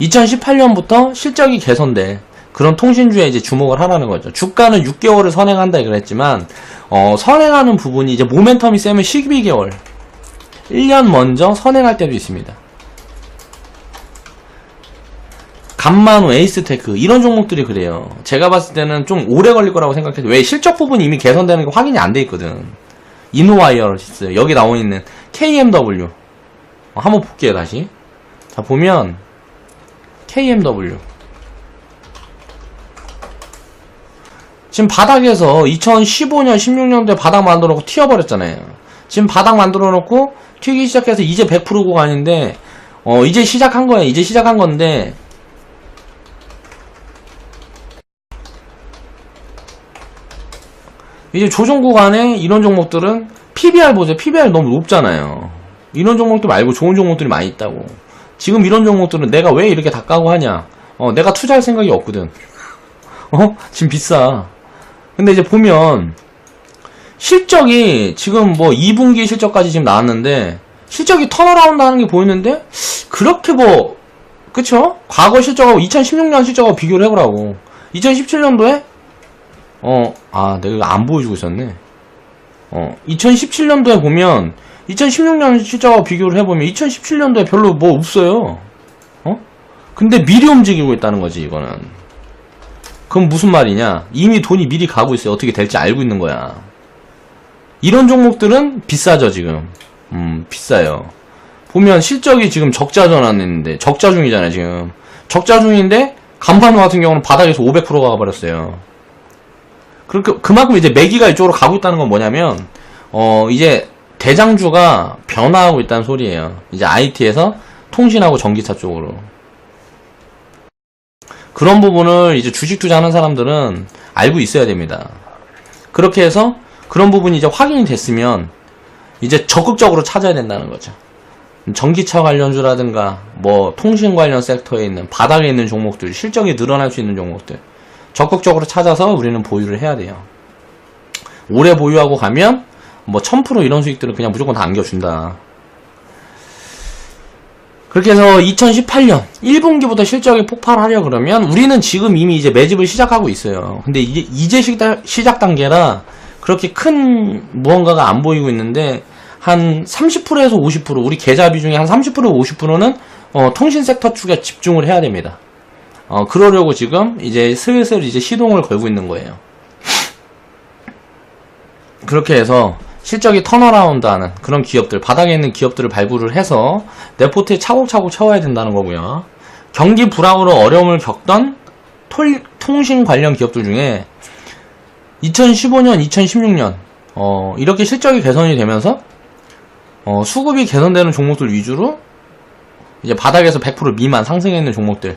2018년부터 실적이 개선돼 그런 통신주에 이제 주목을 하라는 거죠. 주가는 6개월을 선행한다 그랬지만 선행하는 부분이 이제 모멘텀이 세면 12개월 1년 먼저 선행할 때도 있습니다. 감만호, 에이스테크 이런 종목들이 그래요. 제가 봤을 때는 좀 오래 걸릴 거라고 생각해요. 왜? 실적 부분이 이미 개선되는 게 확인이 안 돼 있거든. 이노와이어시스 여기 나와 있는 KMW 한번 볼게요. 다시 자 보면 KMW 지금 바닥에서 2015년 16년도에 바닥 만들어 놓고 튀어버렸잖아요. 지금 바닥 만들어 놓고 튀기 시작해서 이제 100% 구간인데 이제 시작한 거예요. 이제 시작한 건데 이제 조정 구간에 이런 종목들은 PBR 보세요. PBR 너무 높잖아요. 이런 종목들 말고 좋은 종목들이 많이 있다고. 지금 이런 종목들은 내가 왜 이렇게 다 까고 하냐. 내가 투자할 생각이 없거든. 지금 비싸. 근데 이제 보면 실적이 지금 뭐 2분기 실적까지 지금 나왔는데 실적이 턴어라운드 하는 게 보이는데 그렇게 뭐 그쵸? 과거 실적하고 2016년 실적하고 비교를 해보라고. 2017년도에 내가 이거 안 보여주고 있었네. 2017년도에 보면 2016년 실적하고 비교를 해보면 2017년도에 별로 뭐 없어요. 근데 미리 움직이고 있다는 거지 이거는. 그럼 무슨 말이냐? 이미 돈이 미리 가고 있어요. 어떻게 될지 알고 있는 거야. 이런 종목들은 비싸죠 지금. 비싸요. 보면 실적이 지금 적자 전환했는데 적자 중이잖아요 지금. 적자 중인데 간판 같은 경우는 바닥에서 500%가 가버렸어요. 그만큼 이제 매기가 이쪽으로 가고 있다는 건 뭐냐면 이제 대장주가 변화하고 있다는 소리예요. 이제 IT에서 통신하고 전기차 쪽으로. 그런 부분을 이제 주식 투자하는 사람들은 알고 있어야 됩니다. 그렇게 해서 그런 부분이 이제 확인이 됐으면 이제 적극적으로 찾아야 된다는 거죠. 전기차 관련주라든가 뭐 통신 관련 섹터에 있는 바닥에 있는 종목들, 실적이 늘어날 수 있는 종목들 적극적으로 찾아서 우리는 보유를 해야 돼요. 오래 보유하고 가면 뭐 1000% 이런 수익들은 그냥 무조건 다 안겨준다. 그렇게 해서 2018년 1분기부터 실적이 폭발하려 그러면 우리는 지금 이미 이제 매집을 시작하고 있어요. 근데 이제 시작 단계라 그렇게 큰 무언가가 안 보이고 있는데 한 30%에서 50% 우리 계좌 비중의 한 30% 50%는 통신 섹터 쪽에 집중을 해야 됩니다. 그러려고 지금 이제 슬슬 이제 시동을 걸고 있는 거예요. 그렇게 해서 실적이 턴어라운드 하는 그런 기업들, 바닥에 있는 기업들을 발굴을 해서 내 포트에 차곡차곡 채워야 된다는 거고요. 경기 불황으로 어려움을 겪던 통신 관련 기업들 중에 2015년, 2016년 이렇게 실적이 개선이 되면서 수급이 개선되는 종목들 위주로 이제 바닥에서 100% 미만 상승해 있는 종목들,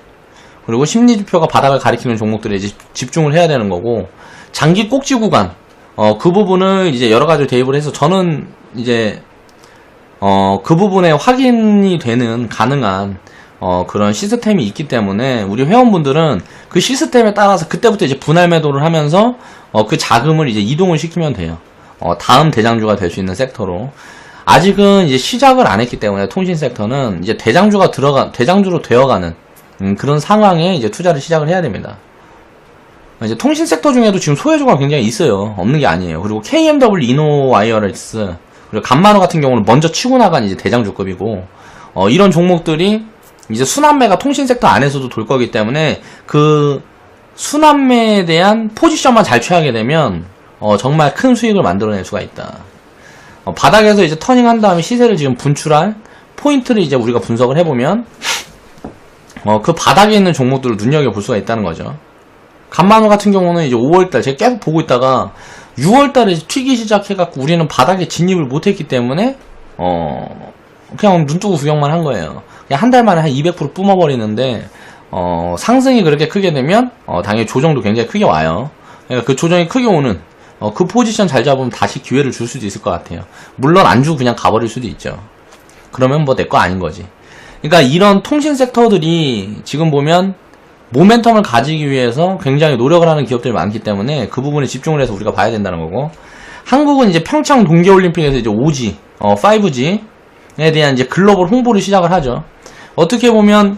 그리고 심리지표가 바닥을 가리키는 종목들에 이제 집중을 해야 되는 거고, 장기 꼭지 구간 그 부분을 이제 여러 가지로 대입을 해서 저는 이제 그 부분에 확인이 되는 가능한 그런 시스템이 있기 때문에 우리 회원분들은 그 시스템에 따라서 그때부터 이제 분할 매도를 하면서 그 자금을 이제 이동을 시키면 돼요. 다음 대장주가 될 수 있는 섹터로. 아직은 이제 시작을 안 했기 때문에 통신 섹터는 이제 대장주로 되어가는 그런 상황에 이제 투자를 시작을 해야 됩니다. 이제 통신 섹터 중에도 지금 소외주가 굉장히 있어요. 없는 게 아니에요. 그리고 KMW, 이노와이어리스, 그리고 간마노 같은 경우는 먼저 치고 나간 이제 대장주급이고, 이런 종목들이 이제 순환매가 통신 섹터 안에서도 돌 거기 때문에 그 순환매에 대한 포지션만 잘 취하게 되면 정말 큰 수익을 만들어낼 수가 있다. 바닥에서 이제 터닝한 다음에 시세를 지금 분출할 포인트를 이제 우리가 분석을 해보면 그 바닥에 있는 종목들을 눈여겨볼 수가 있다는 거죠. 간마노 같은 경우는 이제 5월달 제가 계속 보고 있다가 6월달에 튀기 시작해갖고 우리는 바닥에 진입을 못했기 때문에 그냥 눈 뜨고 구경만 한 거예요. 그냥 한 달 만에 한 200% 뿜어버리는데 상승이 그렇게 크게 되면 당연히 조정도 굉장히 크게 와요. 그러니까 그 조정이 크게 오는 그 포지션 잘 잡으면 다시 기회를 줄 수도 있을 것 같아요. 물론 안 주고 그냥 가버릴 수도 있죠. 그러면 뭐 내 거 아닌 거지. 그러니까 이런 통신 섹터들이 지금 보면 모멘텀을 가지기 위해서 굉장히 노력을 하는 기업들이 많기 때문에 그 부분에 집중을 해서 우리가 봐야 된다는 거고, 한국은 이제 평창 동계올림픽에서 이제 5G, 5G에 대한 이제 글로벌 홍보를 시작을 하죠. 어떻게 보면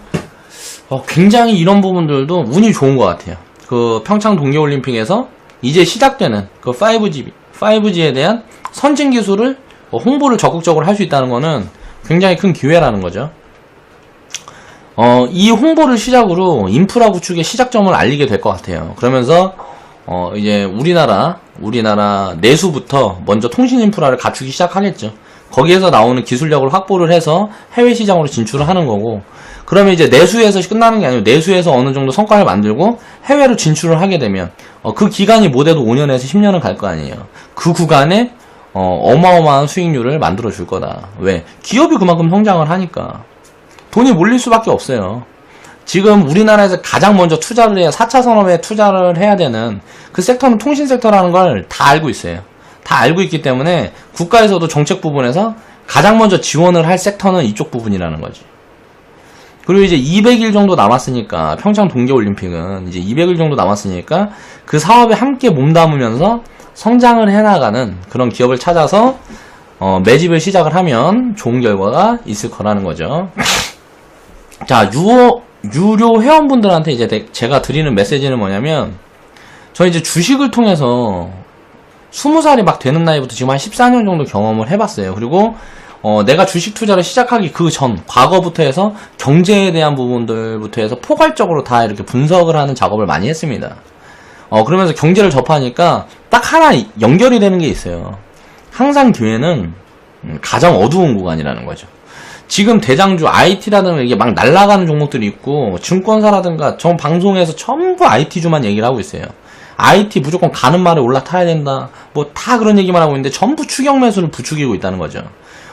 굉장히 이런 부분들도 운이 좋은 것 같아요. 그 평창 동계올림픽에서 이제 시작되는 그 5G에 대한 선진 기술을 홍보를 적극적으로 할 수 있다는 거는 굉장히 큰 기회라는 거죠. 이 홍보를 시작으로 인프라 구축의 시작점을 알리게 될 것 같아요. 그러면서 이제 우리나라 내수부터 먼저 통신 인프라를 갖추기 시작하겠죠. 거기에서 나오는 기술력을 확보를 해서 해외 시장으로 진출을 하는 거고, 그러면 이제 내수에서 끝나는 게 아니고 내수에서 어느 정도 성과를 만들고 해외로 진출을 하게 되면 그 기간이 못해도 5년에서 10년은 갈 거 아니에요. 그 구간에 어마어마한 수익률을 만들어 줄 거다. 왜? 기업이 그만큼 성장을 하니까. 돈이 몰릴 수밖에 없어요. 지금 우리나라에서 가장 먼저 투자를 해야 4차 산업에 투자를 해야 되는 그 섹터는 통신 섹터라는 걸 다 알고 있어요. 다 알고 있기 때문에 국가에서도 정책 부분에서 가장 먼저 지원을 할 섹터는 이쪽 부분이라는 거지. 그리고 이제 200일 정도 남았으니까, 평창 동계올림픽은 이제 200일 정도 남았으니까 그 사업에 함께 몸담으면서 성장을 해나가는 그런 기업을 찾아서 매집을 시작을 하면 좋은 결과가 있을 거라는 거죠. 자, 유료 회원분들한테 이제 제가 드리는 메시지는 뭐냐면, 저 이제 주식을 통해서 20살이 막 되는 나이부터 지금 한 14년 정도 경험을 해봤어요. 그리고 내가 주식 투자를 시작하기 그 전, 과거부터 해서 경제에 대한 부분들부터 해서 포괄적으로 다 이렇게 분석을 하는 작업을 많이 했습니다. 그러면서 경제를 접하니까 딱 하나 연결이 되는 게 있어요. 항상 기회는 가장 어두운 구간이라는 거죠. 지금 대장주 IT라든가 이게 막 날아가는 종목들이 있고, 증권사라든가 전 방송에서 전부 IT주만 얘기를 하고 있어요. IT 무조건 가는 말에 올라타야 된다, 뭐 다 그런 얘기만 하고 있는데 전부 추격 매수를 부추기고 있다는 거죠.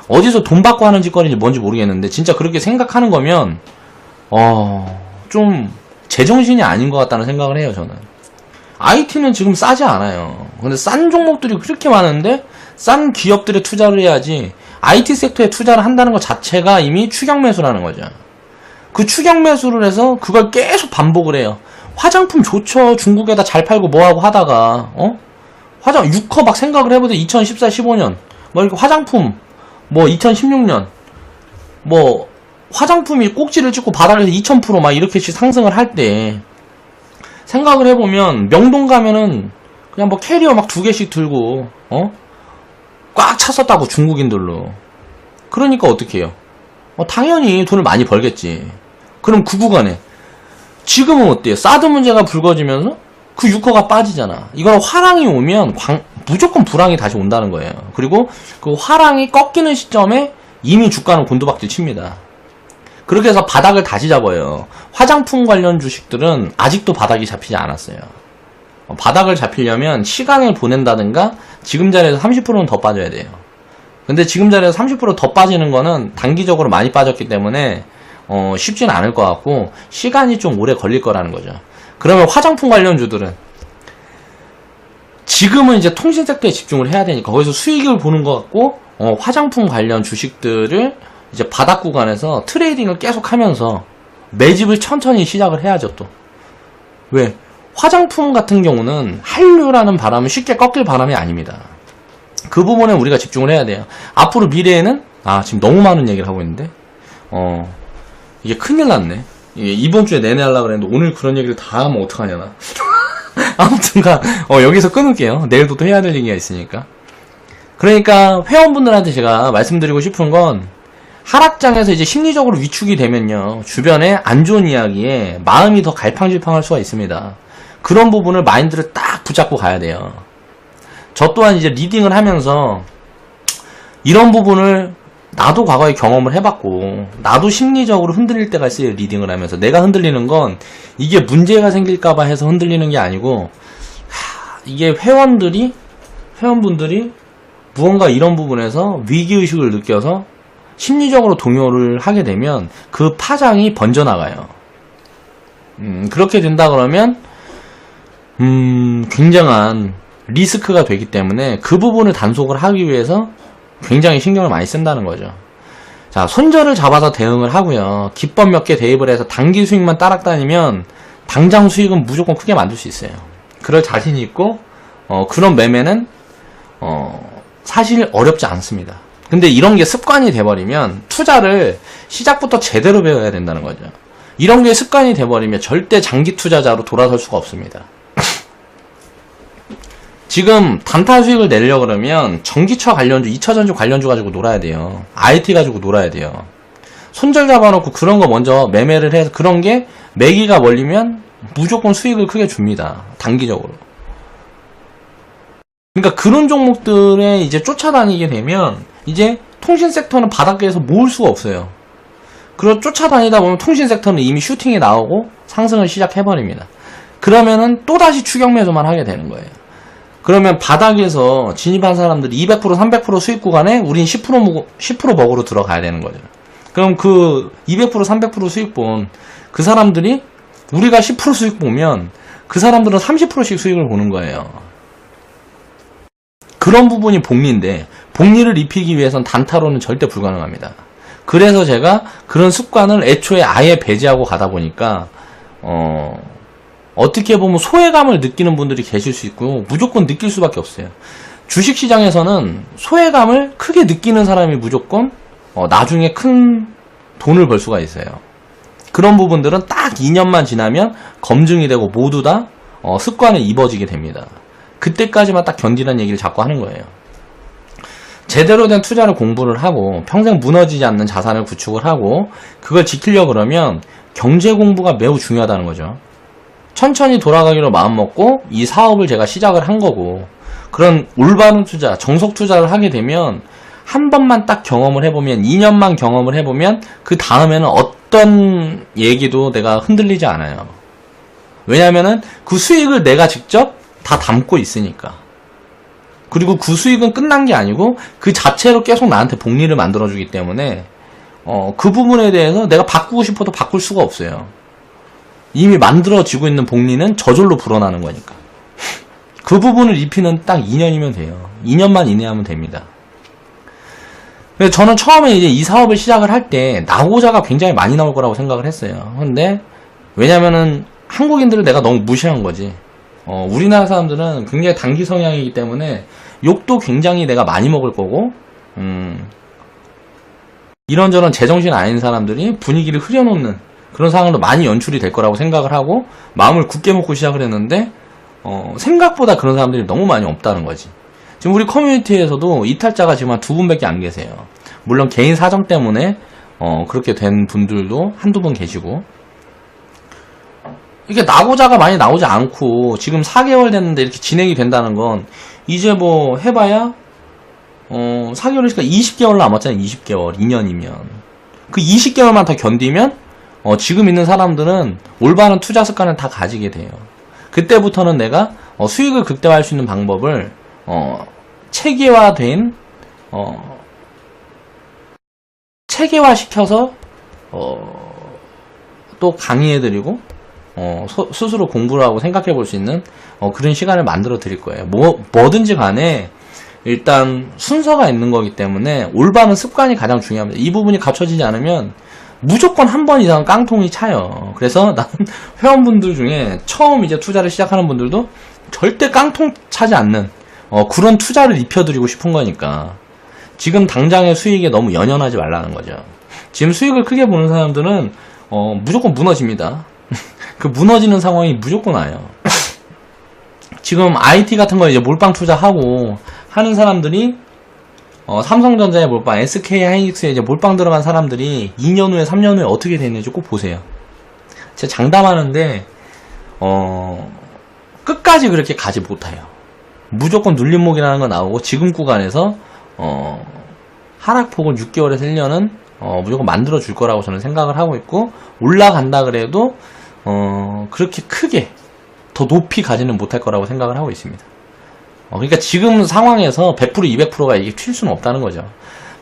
어디서 돈 받고 하는 짓거리인지 뭔지 모르겠는데, 진짜 그렇게 생각하는 거면 좀 제정신이 아닌 것 같다는 생각을 해요. 저는 IT는 지금 싸지 않아요. 근데 싼 종목들이 그렇게 많은데 싼 기업들에 투자를 해야지, IT 섹터에 투자를 한다는 것 자체가 이미 추격 매수라는 거죠. 그 추격 매수를 해서 그걸 계속 반복을 해요. 화장품 좋죠. 중국에다 잘 팔고 뭐하고 하다가 화장 6커 막 생각을 해보자. 2014, 15년 뭐 이렇게 화장품, 뭐 2016년 뭐 화장품이 꼭지를 찍고 바닥에서 2000% 막 이렇게씩 상승을 할 때 생각을 해보면, 명동 가면은 그냥 뭐 캐리어 막 2개씩 들고 꽉 찼었다고, 중국인들로. 그러니까 어떻게 해요? 당연히 돈을 많이 벌겠지. 그럼 그 구간에 지금은 어때요? 사드 문제가 불거지면서 그 유커가 빠지잖아. 이건 화랑이 오면 무조건 불황이 다시 온다는 거예요. 그리고 그 화랑이 꺾이는 시점에 이미 주가는 곤두박질 칩니다. 그렇게 해서 바닥을 다시 잡아요. 화장품 관련 주식들은 아직도 바닥이 잡히지 않았어요. 바닥을 잡히려면 시간을 보낸다든가 지금 자리에서 30%는 더 빠져야 돼요. 근데 지금 자리에서 30% 더 빠지는 거는 단기적으로 많이 빠졌기 때문에 쉽진 않을 것 같고, 시간이 좀 오래 걸릴 거라는 거죠. 그러면 화장품 관련주들은 지금은 이제 통신 섹터에 집중을 해야 되니까 거기서 수익을 보는 것 같고, 화장품 관련 주식들을 이제 바닥 구간에서 트레이딩을 계속 하면서 매집을 천천히 시작을 해야죠. 또 왜? 화장품 같은 경우는 한류라는 바람은 쉽게 꺾일 바람이 아닙니다. 그 부분에 우리가 집중을 해야 돼요. 앞으로 미래에는, 지금 너무 많은 얘기를 하고 있는데 이게 큰일 났네. 이번 주에 내내 하려고 그랬는데 오늘 그런 얘기를 다 하면 어떡하냐 나. 아무튼간 여기서 끊을게요. 내일도 또 해야 될 얘기가 있으니까. 그러니까 회원분들한테 제가 말씀드리고 싶은 건, 하락장에서 이제 심리적으로 위축이 되면요, 주변에 안 좋은 이야기에 마음이 더 갈팡질팡할 수가 있습니다. 그런 부분을 마인드를 딱 붙잡고 가야 돼요. 저 또한 이제 리딩을 하면서 이런 부분을 나도 과거에 경험을 해봤고, 나도 심리적으로 흔들릴 때가 있어요. 리딩을 하면서 내가 흔들리는 건 이게 문제가 생길까봐 해서 흔들리는 게 아니고, 이게 회원분들이 무언가 이런 부분에서 위기의식을 느껴서 심리적으로 동요를 하게 되면 그 파장이 번져나가요. 그렇게 된다 그러면 굉장한 리스크가 되기 때문에 그 부분을 단속을 하기 위해서 굉장히 신경을 많이 쓴다는 거죠. 자, 손절을 잡아서 대응을 하고요. 기법 몇 개 대입을 해서 단기 수익만 따라다니면 당장 수익은 무조건 크게 만들 수 있어요. 그럴 자신이 있고, 그런 매매는 사실 어렵지 않습니다. 근데 이런 게 습관이 돼버리면 투자를 시작부터 제대로 배워야 된다는 거죠. 이런 게 습관이 돼버리면 절대 장기 투자자로 돌아설 수가 없습니다. 지금 단타 수익을 내려고 그러면 전기차 관련주, 2차전지 관련주 가지고 놀아야 돼요. IT 가지고 놀아야 돼요. 손절 잡아놓고 그런 거 먼저 매매를 해서 그런 게 매기가 몰리면 무조건 수익을 크게 줍니다. 단기적으로. 그러니까 그런 종목들에 이제 쫓아다니게 되면 이제 통신 섹터는 바닥에서 모을 수가 없어요. 그리고 쫓아다니다 보면 통신 섹터는 이미 슈팅이 나오고 상승을 시작해버립니다. 그러면은 또다시 추격 매수만 하게 되는 거예요. 그러면 바닥에서 진입한 사람들이 200%, 300% 수익 구간에 우린 10% 먹으로 들어가야 되는 거죠. 그럼 그 200% 300% 수익 본 그 사람들이 우리가 10% 수익 보면 그 사람들은 30%씩 수익을 보는 거예요. 그런 부분이 복리인데 복리를 입히기 위해선 단타로는 절대 불가능합니다. 그래서 제가 그런 습관을 애초에 아예 배제하고 가다 보니까 어떻게 보면 소외감을 느끼는 분들이 계실 수 있고 무조건 느낄 수밖에 없어요. 주식시장에서는 소외감을 크게 느끼는 사람이 무조건 나중에 큰 돈을 벌 수가 있어요. 그런 부분들은 딱 2년만 지나면 검증이 되고 모두 다 습관에 입어지게 됩니다. 그때까지만 딱 견디라는 얘기를 자꾸 하는 거예요. 제대로 된 투자를 공부를 하고 평생 무너지지 않는 자산을 구축을 하고 그걸 지키려고 그러면 경제 공부가 매우 중요하다는 거죠. 천천히 돌아가기로 마음먹고 이 사업을 제가 시작을 한 거고 그런 올바른 투자, 정석 투자를 하게 되면 한 번만 딱 경험을 해보면 2년만 경험을 해보면 그 다음에는 어떤 얘기도 내가 흔들리지 않아요. 왜냐면은 그 수익을 내가 직접 다 담고 있으니까. 그리고 그 수익은 끝난 게 아니고 그 자체로 계속 나한테 복리를 만들어주기 때문에 그 부분에 대해서 내가 바꾸고 싶어도 바꿀 수가 없어요. 이미 만들어지고 있는 복리는 저절로 불어나는 거니까. 그 부분을 입히는 딱 2년이면 돼요. 2년만 이내하면 됩니다. 저는 처음에 이제 이 사업을 시작을 할 때 낙오자가 굉장히 많이 나올 거라고 생각을 했어요. 근데 왜냐면은 한국인들을 내가 너무 무시한 거지. 우리나라 사람들은 굉장히 단기 성향이기 때문에 욕도 굉장히 내가 많이 먹을 거고 이런저런 제정신 아닌 사람들이 분위기를 흐려놓는 그런 상황으로 많이 연출이 될 거라고 생각을 하고 마음을 굳게 먹고 시작을 했는데 생각보다 그런 사람들이 너무 많이 없다는 거지. 지금 우리 커뮤니티에서도 이탈자가 지금 한 2분밖에 안 계세요. 물론 개인 사정 때문에 그렇게 된 분들도 한두 분 계시고 이게 낙오자가 많이 나오지 않고 지금 4개월 됐는데 이렇게 진행이 된다는 건 이제 뭐 해봐야 4개월이니까 20개월 남았잖아요. 20개월 2년이면 그 20개월만 더 견디면 지금 있는 사람들은 올바른 투자 습관을 다 가지게 돼요. 그때부터는 내가 수익을 극대화할 수 있는 방법을 체계화된 체계화시켜서 또 강의해드리고 스스로 공부를 하고 생각해 볼 수 있는 그런 시간을 만들어 드릴 거예요. 뭐든지 간에 일단 순서가 있는 거기 때문에 올바른 습관이 가장 중요합니다. 이 부분이 갖춰지지 않으면 무조건 한 번 이상은 깡통이 차요. 그래서 나는 회원분들 중에 처음 이제 투자를 시작하는 분들도 절대 깡통 차지 않는 그런 투자를 입혀드리고 싶은 거니까 지금 당장의 수익에 너무 연연하지 말라는 거죠. 지금 수익을 크게 보는 사람들은 무조건 무너집니다. 그 무너지는 상황이 무조건 와요. 지금 IT 같은 거 이제 몰빵 투자하고 하는 사람들이 삼성전자에 몰빵, SK 하이닉스에 이제 몰빵 들어간 사람들이 2년 후에 3년 후에 어떻게 되는지 꼭 보세요. 제가 장담하는데 끝까지 그렇게 가지 못해요. 무조건 눌림목이라는 거 나오고 지금 구간에서 하락폭을 6개월에서 1년은 무조건 만들어 줄 거라고 저는 생각을 하고 있고 올라간다 그래도 그렇게 크게 더 높이 가지는 못할 거라고 생각을 하고 있습니다. 그러니까 지금 상황에서 100% 200%가 이게 튈 수는 없다는 거죠.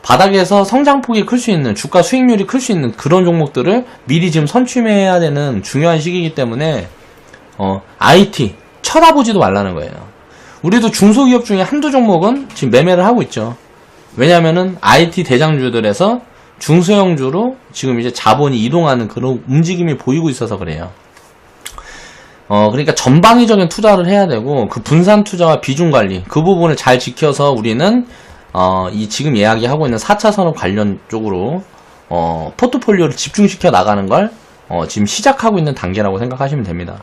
바닥에서 성장폭이 클 수 있는 주가 수익률이 클 수 있는 그런 종목들을 미리 지금 선취해야 되는 중요한 시기이기 때문에 IT 쳐다보지도 말라는 거예요. 우리도 중소기업 중에 한두 종목은 지금 매매를 하고 있죠. 왜냐면은 IT 대장주들에서 중소형주로 지금 이제 자본이 이동하는 그런 움직임이 보이고 있어서 그래요. 그러니까 전방위적인 투자를 해야 되고 그 분산 투자와 비중 관리 그 부분을 잘 지켜서 우리는 이 지금 이야기하고 있는 4차 산업 관련 쪽으로 포트폴리오를 집중시켜 나가는 걸 지금 시작하고 있는 단계라고 생각하시면 됩니다.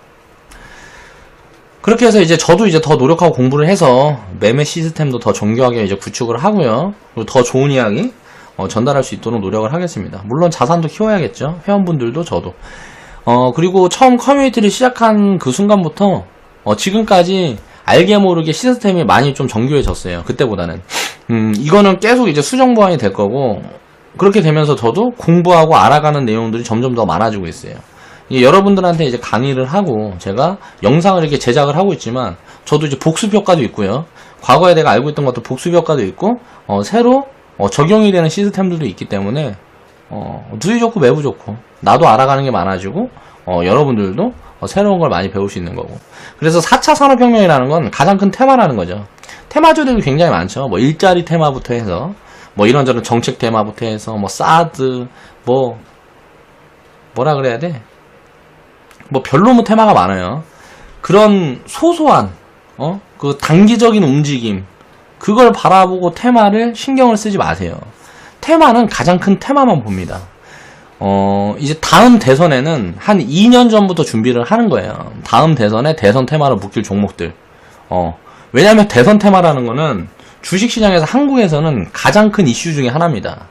그렇게 해서 이제 저도 이제 더 노력하고 공부를 해서 매매 시스템도 더 정교하게 이제 구축을 하고요. 그리고 더 좋은 이야기 전달할 수 있도록 노력을 하겠습니다. 물론 자산도 키워야겠죠. 회원분들도 저도. 그리고 처음 커뮤니티를 시작한 그 순간부터 지금까지 알게 모르게 시스템이 많이 좀 정교해졌어요. 그때보다는. 이거는 계속 이제 수정 보완이 될 거고 그렇게 되면서 저도 공부하고 알아가는 내용들이 점점 더 많아지고 있어요. 여러분들한테 이제 강의를 하고 제가 영상을 이렇게 제작을 하고 있지만 저도 이제 복습 효과도 있고요. 과거에 내가 알고 있던 것도 복습 효과도 있고 새로 적용이 되는 시스템들도 있기 때문에 누이 좋고 매부 좋고 나도 알아가는 게 많아지고 여러분들도 새로운 걸 많이 배울 수 있는 거고. 그래서 4차 산업혁명이라는 건 가장 큰 테마라는 거죠. 테마주들이 굉장히 많죠. 뭐 일자리 테마부터 해서 뭐 이런저런 정책 테마부터 해서 뭐 사드 뭐라 그래야 돼? 뭐 별로 테마가 많아요. 그런 소소한 그 단기적인 움직임 그걸 바라보고 테마를 신경을 쓰지 마세요. 테마는 가장 큰 테마만 봅니다. 이제 다음 대선에는 한 2년 전부터 준비를 하는 거예요. 다음 대선에 대선 테마로 묶일 종목들. 왜냐면 대선 테마라는 거는 주식시장에서 한국에서는 가장 큰 이슈 중에 하나입니다.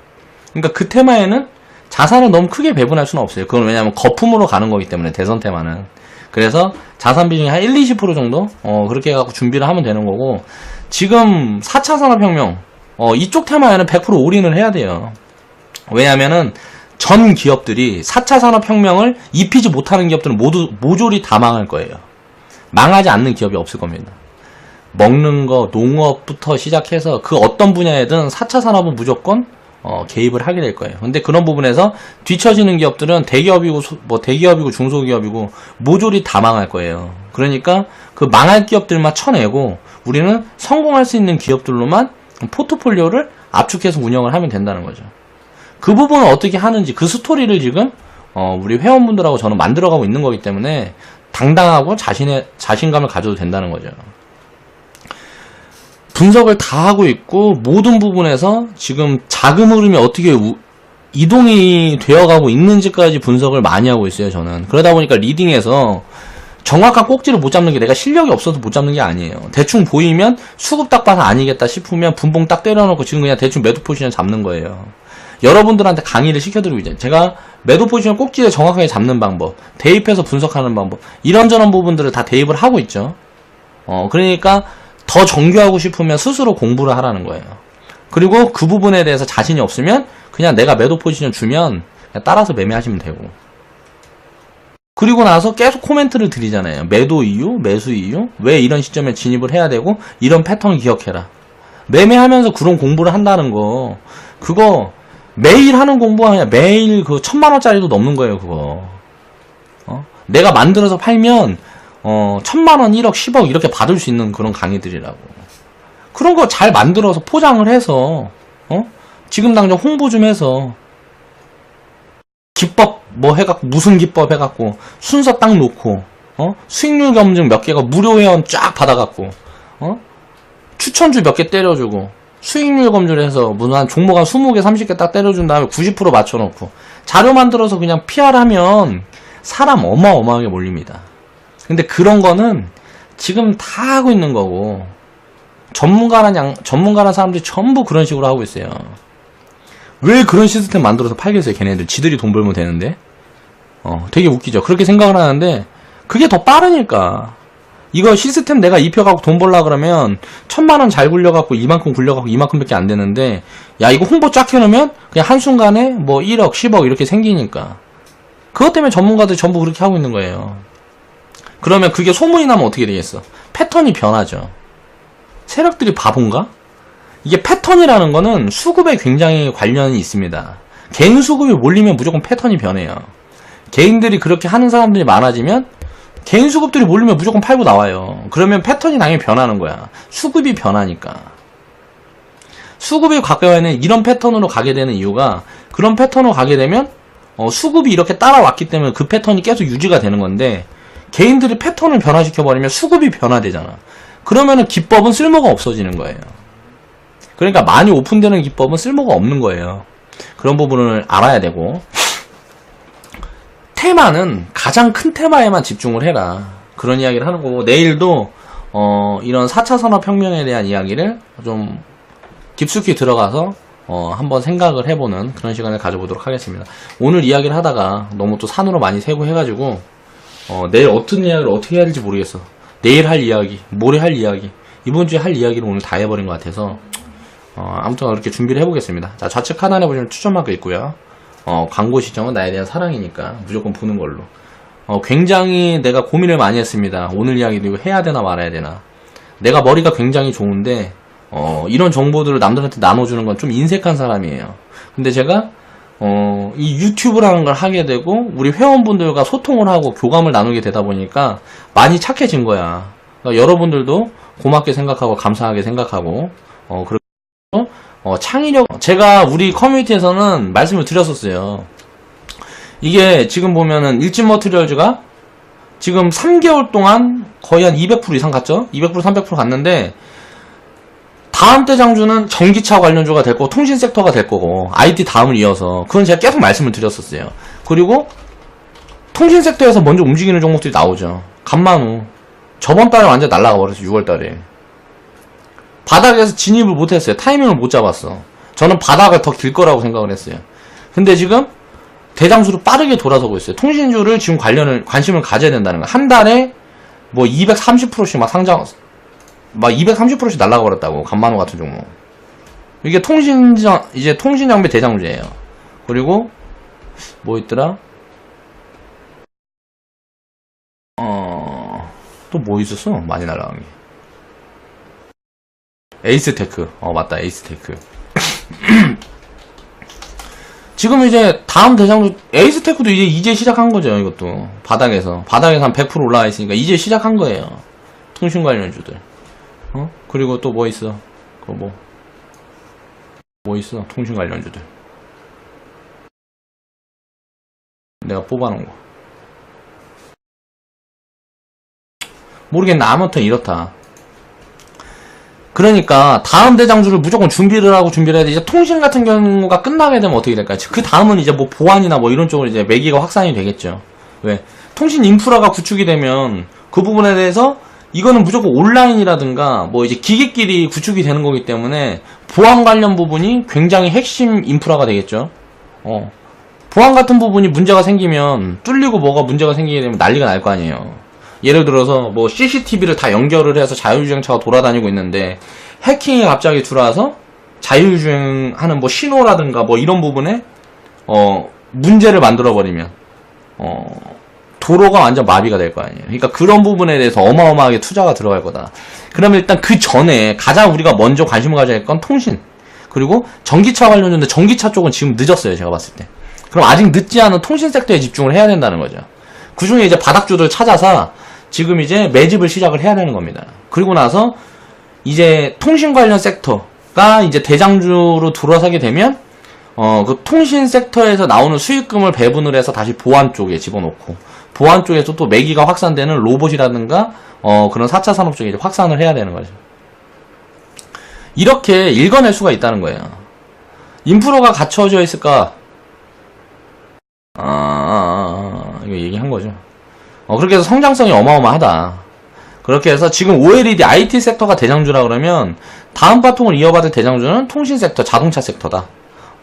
그러니까 그 테마에는 자산을 너무 크게 배분할 수는 없어요. 그건 왜냐면 거품으로 가는 거기 때문에 대선 테마는. 그래서 자산 비중이 한 1-20% 정도 그렇게 해갖고 준비를 하면 되는 거고, 지금 4차 산업혁명 이쪽 테마에는 100% 올인을 해야 돼요. 왜냐면은 전 기업들이 4차 산업혁명을 입히지 못하는 기업들은 모두 모조리 다 망할 거예요. 망하지 않는 기업이 없을 겁니다. 먹는 거, 농업부터 시작해서 그 어떤 분야에든 4차 산업은 무조건 개입을 하게 될 거예요. 근데 그런 부분에서 뒤처지는 기업들은 대기업이고 대기업이고 중소기업이고 모조리 다 망할 거예요. 그러니까 그 망할 기업들만 쳐내고 우리는 성공할 수 있는 기업들로만 포트폴리오를 압축해서 운영을 하면 된다는 거죠. 그 부분을 어떻게 하는지 그 스토리를 지금 우리 회원분들하고 저는 만들어가고 있는 거기 때문에 당당하고 자신감을 가져도 된다는 거죠. 분석을 다 하고 있고 모든 부분에서 지금 자금 흐름이 어떻게 이동이 되어가고 있는지까지 분석을 많이 하고 있어요. 저는 그러다 보니까 리딩에서 정확한 꼭지를 못 잡는 게 내가 실력이 없어서 못 잡는 게 아니에요. 대충 보이면 수급 딱 봐서 아니겠다 싶으면 분봉 딱 때려놓고 지금 그냥 대충 매도 포지션 잡는 거예요. 여러분들한테 강의를 시켜드리고 있잖아요. 제가 매도 포지션 꼭지를 정확하게 잡는 방법, 대입해서 분석하는 방법, 이런저런 부분들을 다 대입을 하고 있죠. 그러니까 더 정교하고 싶으면 스스로 공부를 하라는 거예요. 그리고 그 부분에 대해서 자신이 없으면 그냥 내가 매도 포지션 주면 그냥 따라서 매매하시면 되고. 그리고 나서 계속 코멘트를 드리잖아요. 매도 이유, 매수 이유, 왜 이런 시점에 진입을 해야 되고, 이런 패턴 기억해라. 매매하면서 그런 공부를 한다는 거, 그거 매일 하는 공부가 아니라 매일 그 1000만원짜리도 넘는 거예요, 그거. 내가 만들어서 팔면 1000만원, 1억, 10억 이렇게 받을 수 있는 그런 강의들이라고. 그런 거 잘 만들어서 포장을 해서 지금 당장 홍보 좀 해서 기법 뭐 해갖고 무슨 기법 해갖고 순서 딱 놓고 수익률 검증 몇 개가 무료 회원 쫙 받아갖고 추천주 몇 개 때려주고 수익률 검증을 해서 무슨 한 종목 한 20개 30개 딱 때려준 다음에 90% 맞춰놓고 자료 만들어서 그냥 PR 하면 사람 어마어마하게 몰립니다. 근데 그런 거는 지금 다 하고 있는 거고, 전문가란 사람들이 전부 그런 식으로 하고 있어요. 왜 그런 시스템 만들어서 팔겠어요, 걔네들. 지들이 돈 벌면 되는데. 되게 웃기죠. 그렇게 생각을 하는데, 그게 더 빠르니까. 이거 시스템 내가 입혀갖고 돈 벌라 그러면, 1000만원 잘 굴려갖고, 이만큼 굴려갖고, 이만큼밖에 안 되는데, 야, 이거 홍보 쫙 해놓으면, 그냥 한순간에 뭐 1억, 10억 이렇게 생기니까. 그것 때문에 전문가들 전부 그렇게 하고 있는 거예요. 그러면 그게 소문이 나면 어떻게 되겠어? 패턴이 변하죠. 세력들이 바본가? 이게 패턴이라는 거는 수급에 굉장히 관련이 있습니다. 개인 수급이 몰리면 무조건 패턴이 변해요. 개인들이 그렇게 하는 사람들이 많아지면 개인 수급들이 몰리면 무조건 팔고 나와요. 그러면 패턴이 당연히 변하는 거야. 수급이 변하니까. 수급이 가까이는 이런 패턴으로 가게 되는 이유가, 그런 패턴으로 가게 되면 수급이 이렇게 따라왔기 때문에 그 패턴이 계속 유지가 되는 건데, 개인들이 패턴을 변화시켜버리면 수급이 변화되잖아. 그러면은 기법은 쓸모가 없어지는 거예요. 그러니까 많이 오픈되는 기법은 쓸모가 없는 거예요. 그런 부분을 알아야 되고, 테마는 가장 큰 테마에만 집중을 해라. 그런 이야기를 하는 거고, 내일도 이런 4차 산업혁명에 대한 이야기를 좀 깊숙이 들어가서 한번 생각을 해보는 그런 시간을 가져보도록 하겠습니다. 오늘 이야기를 하다가 너무 또 산으로 많이 세고 해가지고 내일 어떤 이야기를 어떻게 해야 될지 모르겠어. 내일 할 이야기, 모레 할 이야기, 이번 주에 할 이야기를 오늘 다 해버린 것 같아서 아무튼 그렇게 준비를 해보겠습니다. 자, 좌측 하단에 보시면 추천 마크 있고요. 광고 시청은 나에 대한 사랑이니까 무조건 보는 걸로. 굉장히 내가 고민을 많이 했습니다. 오늘 이야기도 이거 해야 되나 말아야 되나. 내가 머리가 굉장히 좋은데 이런 정보들을 남들한테 나눠주는 건 좀 인색한 사람이에요. 근데 제가 이 유튜브라는 걸 하게 되고 우리 회원분들과 소통을 하고 교감을 나누게 되다 보니까 많이 착해진 거야. 그러니까 여러분들도 고맙게 생각하고 감사하게 생각하고 그리고 창의력, 제가 우리 커뮤니티에서는 말씀을 드렸었어요. 이게 지금 보면은 일진 머티리얼즈가 지금 3개월 동안 거의 한 200% 이상 갔죠? 200% 300% 갔는데 다음 대장주는 전기차 관련주가 될 거고 통신 섹터가 될 거고 IT 다음을 이어서, 그건 제가 계속 말씀을 드렸었어요. 그리고 통신 섹터에서 먼저 움직이는 종목들이 나오죠. 간만우 저번 달에 완전 날라가 버렸어. 6월 달에 바닥에서 진입을 못했어요. 타이밍을 못 잡았어. 저는 바닥을 더 길 거라고 생각을 했어요. 근데 지금 대장주로 빠르게 돌아서고 있어요. 통신주를 지금 관심을 가져야 된다는 거야. 한 달에 뭐 230%씩 막 상장, 막 230%씩 날라가 버렸다고. 간만우 같은 종목. 이게 이제 통신장비 대장주예요. 그리고 뭐 있더라? 또 뭐 있었어? 많이 날라간 게. 에이스테크. 맞다. 에이스테크. 지금 이제 다음 대장주 에이스테크도 이제 시작한 거죠. 이것도 바닥에서 한 100% 올라와 있으니까 이제 시작한 거예요. 통신 관련주들. 그리고 또 뭐 있어? 그거 뭐 있어? 통신 관련주들. 내가 뽑아놓은 거. 모르겠네. 아무튼 이렇다. 그러니까 다음 대장주를 무조건 준비를 해야 돼. 이제 통신 같은 경우가 끝나게 되면 어떻게 될까요? 그 다음은 이제 뭐 보안이나 뭐 이런 쪽으로 이제 매기가 확산이 되겠죠. 왜? 통신 인프라가 구축이 되면 그 부분에 대해서 이거는 무조건 온라인이라든가 뭐 이제 기계끼리 구축이 되는 거기 때문에 보안 관련 부분이 굉장히 핵심 인프라가 되겠죠. 보안 같은 부분이 문제가 생기면 뚫리고 뭐가 문제가 생기게 되면 난리가 날 거 아니에요. 예를 들어서 뭐 CCTV를 다 연결을 해서 자율주행차가 돌아다니고 있는데 해킹이 갑자기 들어와서 자율주행하는 뭐 신호라든가 뭐 이런 부분에 문제를 만들어 버리면 도로가 완전 마비가 될 거 아니에요. 그러니까 그런 부분에 대해서 어마어마하게 투자가 들어갈 거다. 그러면 일단 그 전에 가장 우리가 먼저 관심을 가져야 할 건 통신, 그리고 전기차 관련주인데 전기차 쪽은 지금 늦었어요. 제가 봤을 때. 그럼 아직 늦지 않은 통신 섹터에 집중을 해야 된다는 거죠. 그 중에 이제 바닥주들 찾아서 지금 이제 매집을 시작을 해야 되는 겁니다. 그리고 나서 이제 통신 관련 섹터가 이제 대장주로 들어서게 되면 그 통신 섹터에서 나오는 수익금을 배분을 해서 다시 보안 쪽에 집어넣고, 보안 쪽에서 또 매기가 확산되는 로봇이라든가 그런 4차 산업 쪽에 이제 확산을 해야 되는 거죠. 이렇게 읽어낼 수가 있다는 거예요. 인프라가 갖춰져 있을까? 이거 얘기한 거죠. 그렇게 해서 성장성이 어마어마하다. 그렇게 해서 지금 OLED IT 섹터가 대장주라 그러면 다음 바통을 이어받을 대장주는 통신 섹터, 자동차 섹터다.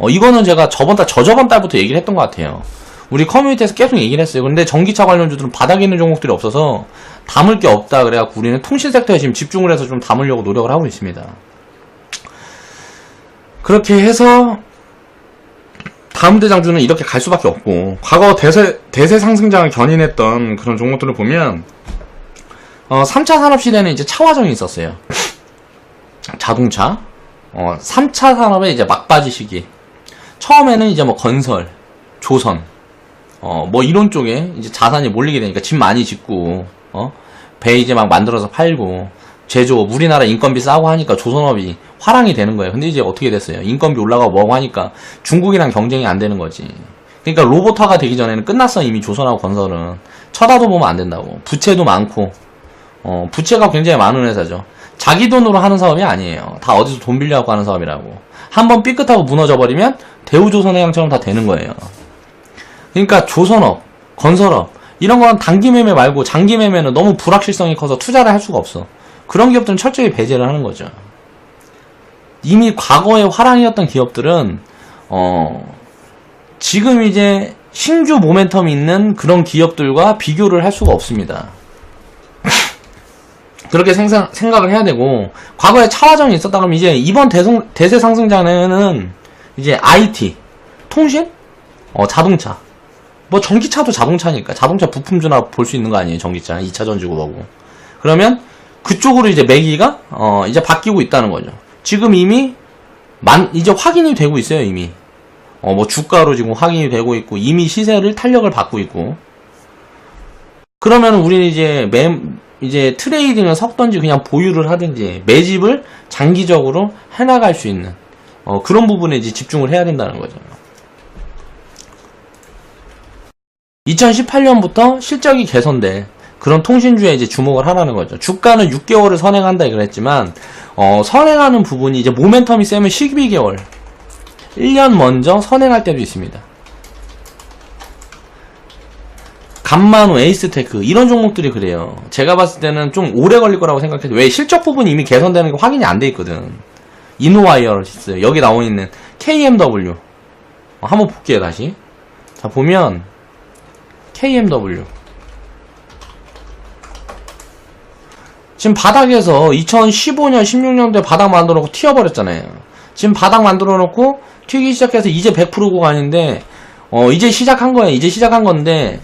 이거는 제가 저저번 달부터 얘기를 했던 것 같아요. 우리 커뮤니티에서 계속 얘기를 했어요. 근데 전기차 관련주들은 바닥에 있는 종목들이 없어서 담을 게 없다. 그래갖고 우리는 통신 섹터에 지금 집중을 해서 좀 담으려고 노력을 하고 있습니다. 그렇게 해서 다음 대장주는 이렇게 갈 수밖에 없고, 과거 대세 상승장을 견인했던 그런 종목들을 보면 3차 산업시대는 이제 차화정이 있었어요. 자동차 3차 산업의 이제 막바지 시기. 처음에는 이제 뭐 건설, 조선 뭐 이런 쪽에 이제 자산이 몰리게 되니까 집 많이 짓고 배 이제 막 만들어서 팔고 제조업, 우리나라 인건비 싸고 하니까 조선업이 화랑이 되는 거예요. 근데 이제 어떻게 됐어요? 인건비 올라가고 뭐고 하니까 중국이랑 경쟁이 안 되는 거지. 그러니까 로봇화가 되기 전에는 끝났어. 이미 조선하고 건설은. 쳐다도 보면 안 된다고. 부채도 많고 부채가 굉장히 많은 회사죠. 자기 돈으로 하는 사업이 아니에요. 다 어디서 돈 빌려갖고 하는 사업이라고. 한번 삐끗하고 무너져버리면 대우조선해양처럼 다 되는 거예요. 그러니까 조선업, 건설업 이런 건 단기 매매 말고 장기 매매는 너무 불확실성이 커서 투자를 할 수가 없어. 그런 기업들은 철저히 배제를 하는 거죠. 이미 과거에 화랑이었던 기업들은 지금 이제 신규 모멘텀이 있는 그런 기업들과 비교를 할 수가 없습니다. 그렇게 생각을 해야 되고, 과거에 차화정이 있었다 그러면 이제 이번 대세 상승장에는 이제 IT, 통신, 자동차, 뭐 전기차도 자동차니까 자동차 부품주나 볼 수 있는 거 아니에요. 전기차 2차 전지고 뭐고. 그러면 그쪽으로 이제 매기가 이제 바뀌고 있다는 거죠. 지금 이미 이제 확인이 되고 있어요. 이미 뭐 주가로 지금 확인이 되고 있고 이미 시세를 탄력을 받고 있고. 그러면 우리는 이제 트레이딩을 섞던지 그냥 보유를 하든지 매집을 장기적으로 해나갈 수 있는 그런 부분에 이제 집중을 해야 된다는 거죠. 2018년부터 실적이 개선돼 그런 통신주에 이제 주목을 하라는 거죠. 주가는 6개월을 선행한다 그랬지만 선행하는 부분이 이제 모멘텀이 세면 12개월 1년 먼저 선행할 때도 있습니다. 감만호, 에이스테크 이런 종목들이 그래요. 제가 봤을 때는 좀 오래 걸릴 거라고 생각해요. 왜? 실적 부분이 이미 개선되는 게 확인이 안 돼 있거든. 이노와이어시스 여기 나와 있는 KMW 한번 볼게요. 다시 자 보면 KMW 지금 바닥에서 2015년 16년도에 바닥 만들어 놓고 튀어버렸잖아요. 지금 바닥 만들어 놓고 튀기 시작해서 이제 100% 구간인데 이제 시작한 거예요. 이제 시작한 건데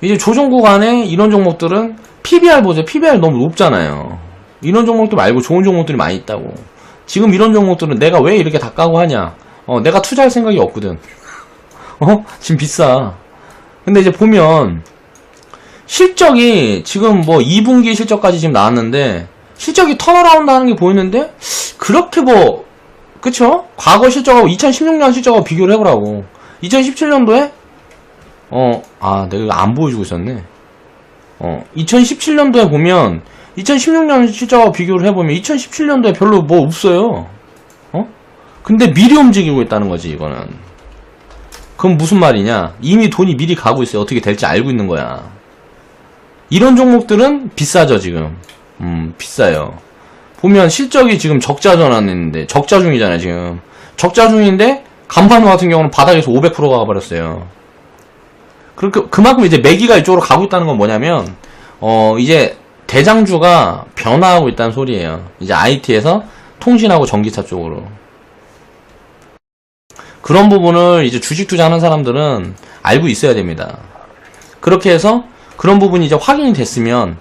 이제 조정 구간에 이런 종목들은 PBR 보세요. PBR 너무 높잖아요. 이런 종목들 말고 좋은 종목들이 많이 있다고. 지금 이런 종목들은 내가 왜 이렇게 다 까고 하냐. 내가 투자할 생각이 없거든. 지금 비싸. 근데 이제 보면 실적이 지금 뭐 2분기 실적까지 지금 나왔는데 실적이 턴어라운드 하는 게 보이는데 그렇게 뭐 그쵸? 과거 실적하고 2016년 실적하고 비교를 해보라고. 2017년도에 내가 이거 안 보여주고 있었네. 2017년도에 보면 2016년 실적하고 비교를 해보면 2017년도에 별로 뭐 없어요. 근데 미리 움직이고 있다는 거지 이거는. 그럼 무슨 말이냐? 이미 돈이 미리 가고 있어요. 어떻게 될지 알고 있는 거야. 이런 종목들은 비싸죠 지금. 비싸요. 보면 실적이 지금 적자 전환했는데 적자 중이잖아요 지금. 적자 중인데 간판호 같은 경우는 바닥에서 500%가 가버렸어요. 그만큼 이제 매기가 이쪽으로 가고 있다는 건 뭐냐면 이제 대장주가 변화하고 있다는 소리예요. 이제 IT에서 통신하고 전기차 쪽으로. 그런 부분을 이제 주식 투자하는 사람들은 알고 있어야 됩니다. 그렇게 해서 그런 부분이 이제 확인이 됐으면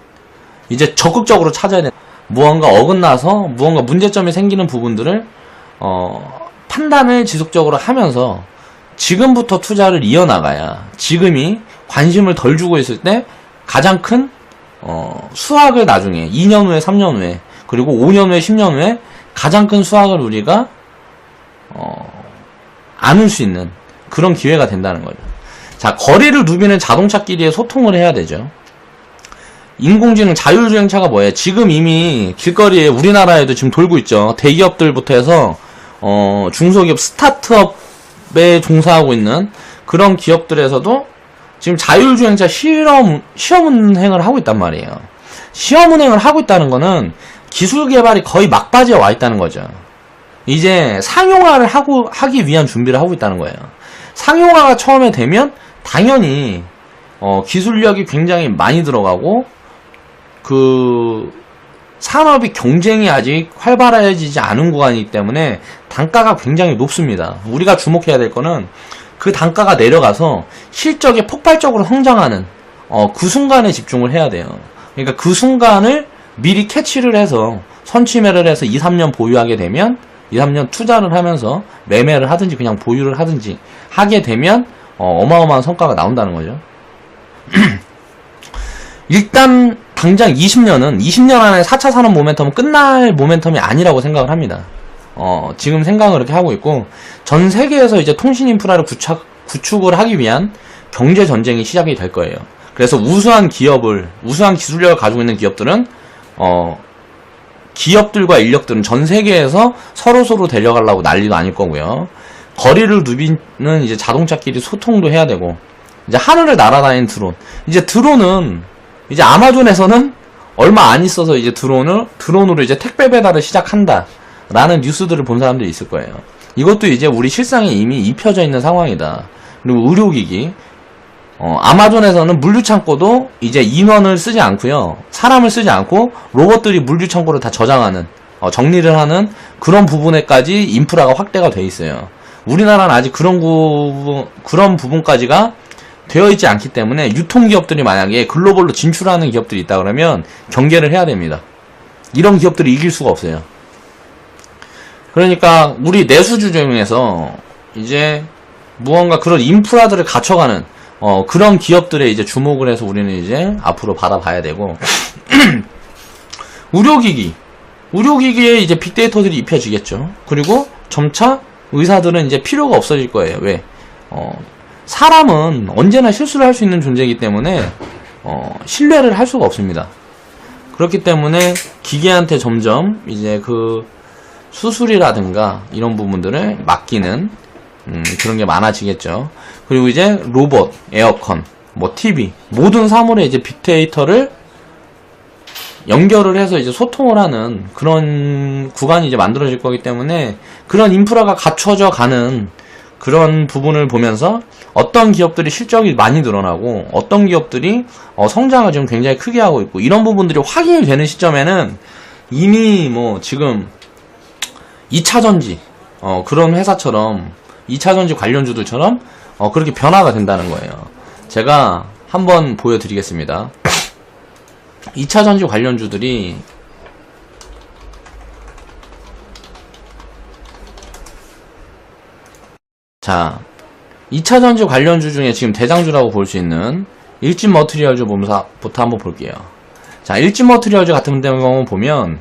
이제 적극적으로 찾아야 돼. 무언가 어긋나서 무언가 문제점이 생기는 부분들을 판단을 지속적으로 하면서 지금부터 투자를 이어나가야 지금이 관심을 덜 주고 있을 때 가장 큰 수확을 나중에 2년 후에 3년 후에 그리고 5년 후에 10년 후에 가장 큰 수확을 우리가 안을 수 있는 그런 기회가 된다는 거죠. 자, 거리를 누비는 자동차끼리의 소통을 해야 되죠. 인공지능 자율주행차가 뭐예요? 지금 이미 길거리에 우리나라에도 지금 돌고 있죠. 대기업들부터 해서 중소기업 스타트업에 종사하고 있는 그런 기업들에서도 지금 자율주행차 시험운행을 하고 있단 말이에요. 시험운행을 하고 있다는 거는 기술 개발이 거의 막바지에 와 있다는 거죠. 이제 상용화를 하기 위한 준비를 하고 있다는 거예요. 상용화가 처음에 되면 당연히 기술력이 굉장히 많이 들어가고 그 산업이 경쟁이 아직 활발해지지 않은 구간이기 때문에 단가가 굉장히 높습니다. 우리가 주목해야 될 거는 그 단가가 내려가서 실적이 폭발적으로 성장하는 그 순간에 집중을 해야 돼요. 그러니까 그 순간을 미리 캐치를 해서 선취매를 해서 2, 3년 보유하게 되면 2, 3년 투자를 하면서 매매를 하든지 그냥 보유를 하든지 하게 되면 어마어마한 성과가 나온다는 거죠. 일단 당장 20년 안에 4차 산업 모멘텀은 끝날 모멘텀이 아니라고 생각을 합니다. 지금 생각을 이렇게 하고 있고 전 세계에서 이제 통신 인프라를 구축을 하기 위한 경제 전쟁이 시작이 될 거예요. 그래서 우수한 기술력을 가지고 있는 기업들은 기업들과 인력들은 전 세계에서 서로 데려가려고 난리도 아닐 거고요. 거리를 누비는 이제 자동차끼리 소통도 해야 되고 이제 하늘을 날아다니는 드론. 이제 드론은 이제 아마존에서는 얼마 안 있어서 이제 드론으로 이제 택배 배달을 시작한다. 라는 뉴스들을 본 사람들이 있을 거예요. 이것도 이제 우리 실상에 이미 입혀져 있는 상황이다. 그리고 의료기기. 아마존에서는 물류창고도 이제 인원을 쓰지 않고요. 사람을 쓰지 않고 로봇들이 물류창고를 다 저장하는, 정리를 하는 그런 부분에까지 인프라가 확대가 돼 있어요. 우리나라는 아직 그런 부분까지가 되어 있지 않기 때문에 유통기업들이 만약에 글로벌로 진출하는 기업들이 있다 그러면 경계를 해야 됩니다. 이런 기업들이 이길 수가 없어요. 그러니까 우리 내수주 중에서 이제 무언가 그런 인프라들을 갖춰가는 그런 기업들에 이제 주목을 해서 우리는 이제 앞으로 받아봐야 되고 의료기기에 이제 빅데이터들이 입혀지겠죠. 그리고 점차 의사들은 이제 필요가 없어질 거예요. 왜? 사람은 언제나 실수를 할 수 있는 존재이기 때문에 신뢰를 할 수가 없습니다. 그렇기 때문에 기계한테 점점 이제 그 수술이라든가 이런 부분들을 맡기는 그런 게 많아지겠죠. 그리고 이제 로봇, 에어컨, 뭐 TV 모든 사물에 이제 빅데이터를 연결을 해서 이제 소통을 하는 그런 구간이 이제 만들어질 거기 때문에 그런 인프라가 갖춰져 가는 그런 부분을 보면서 어떤 기업들이 실적이 많이 늘어나고 어떤 기업들이 성장을 지금 굉장히 크게 하고 있고 이런 부분들이 확인이 되는 시점에는 이미 뭐 지금 2차전지 그런 회사처럼 2차전지 관련주들처럼 그렇게 변화가 된다는 거예요. 제가 한번 보여드리겠습니다. 2차전지 관련주들이 자 2차전지 관련주 중에 지금 대장주라고 볼 수 있는 일진머티리얼즈 보면서부터 한번 볼게요. 자 일진머티리얼즈 같은 경우 보면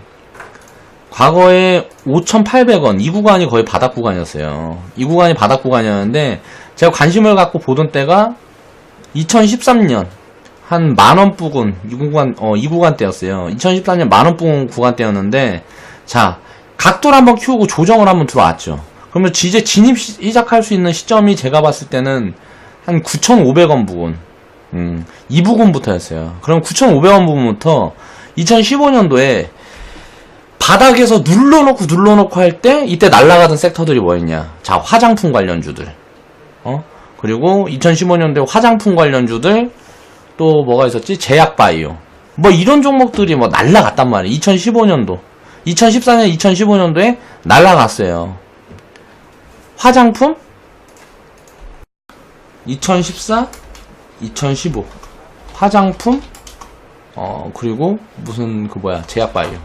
과거에 5,800원 이 구간이 거의 바닥 구간이었어요. 이 구간이 바닥 구간이었는데 제가 관심을 갖고 보던 때가 2013년 한 만원 부근 이 구간대였어요. 2014년 만원 부근 구간대였는데 자 각도를 한번 키우고 조정을 한번 들어왔죠. 그러면 이제 진입 시작할 수 있는 시점이 제가 봤을 때는 한 9,500원 부근 이 부근부터였어요. 그럼 9,500원 부근부터 2015년도에 바닥에서 눌러놓고 할 때 이때 날아가던 섹터들이 뭐였냐. 자 화장품 관련주들 그리고 2015년도에 화장품 관련주들 또 뭐가 있었지? 제약바이오 뭐 이런 종목들이 뭐 날아갔단 말이에요. 2014년 2015년도에 날아갔어요. 화장품 2014 2015 화장품 그리고 무슨 제약바이오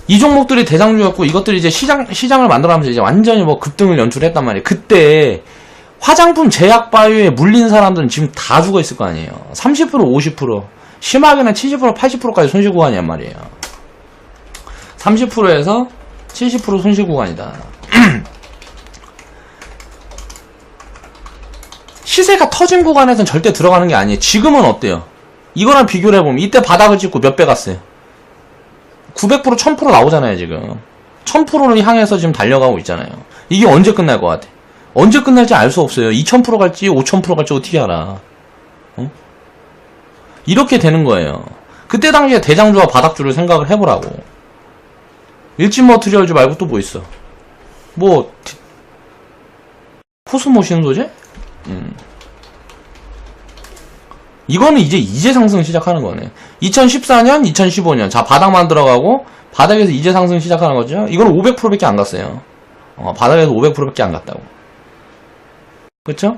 이 종목들이 대장주였고 이것들이 이제 시장을 만들어가면서 이제 완전히 뭐 급등을 연출했단 말이에요. 그때 화장품 제약바이오에 물린 사람들은 지금 다 죽어 있을 거 아니에요. 30% 50% 심하게는 70% 80%까지 손실 구간이란 말이에요. 30%에서 70% 손실 구간이다. 시세가 터진 구간에서는 절대 들어가는 게 아니에요. 지금은 어때요? 이거랑 비교를 해보면 이때 바닥을 찍고 몇 배 갔어요? 900% 1000% 나오잖아요. 지금 1000%를 향해서 지금 달려가고 있잖아요. 이게 언제 끝날 것 같아? 언제 끝날지 알 수 없어요. 2000% 갈지 5000% 갈지 어떻게 알아? 이렇게 되는 거예요. 그때 당시에 대장주와 바닥주를 생각을 해보라고. 일진머티리얼즈 말고 또 뭐 있어? 뭐 코스모신 소재? 이거는 이제 상승 시작하는 거네. 2014년, 2015년 자 바닥만 들어가고 바닥에서 이제 상승 시작하는 거죠. 이거는 500%밖에 안 갔어요. 바닥에서 500%밖에 안 갔다고. 그쵸?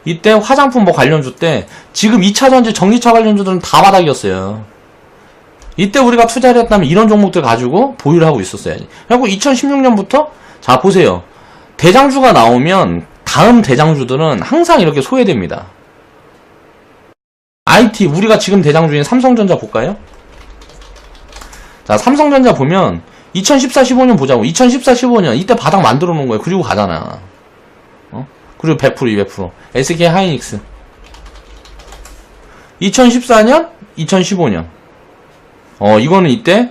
이때 화장품 뭐 관련주 때 지금 2차전지 전기차 관련주들은 다 바닥이었어요. 이때 우리가 투자를 했다면 이런 종목들 가지고 보유를 하고 있었어야지. 그리고 2016년부터 자 보세요. 대장주가 나오면 다음 대장주들은 항상 이렇게 소외됩니다. IT 우리가 지금 대장주 중에 삼성전자 볼까요? 자 삼성전자 보면 2014, 15년 보자고. 2014, 15년 이때 바닥 만들어 놓은 거예요. 그리고 가잖아. 그리고 100%, 200%. SK 하이닉스. 2014년, 2015년. 이거는 이때,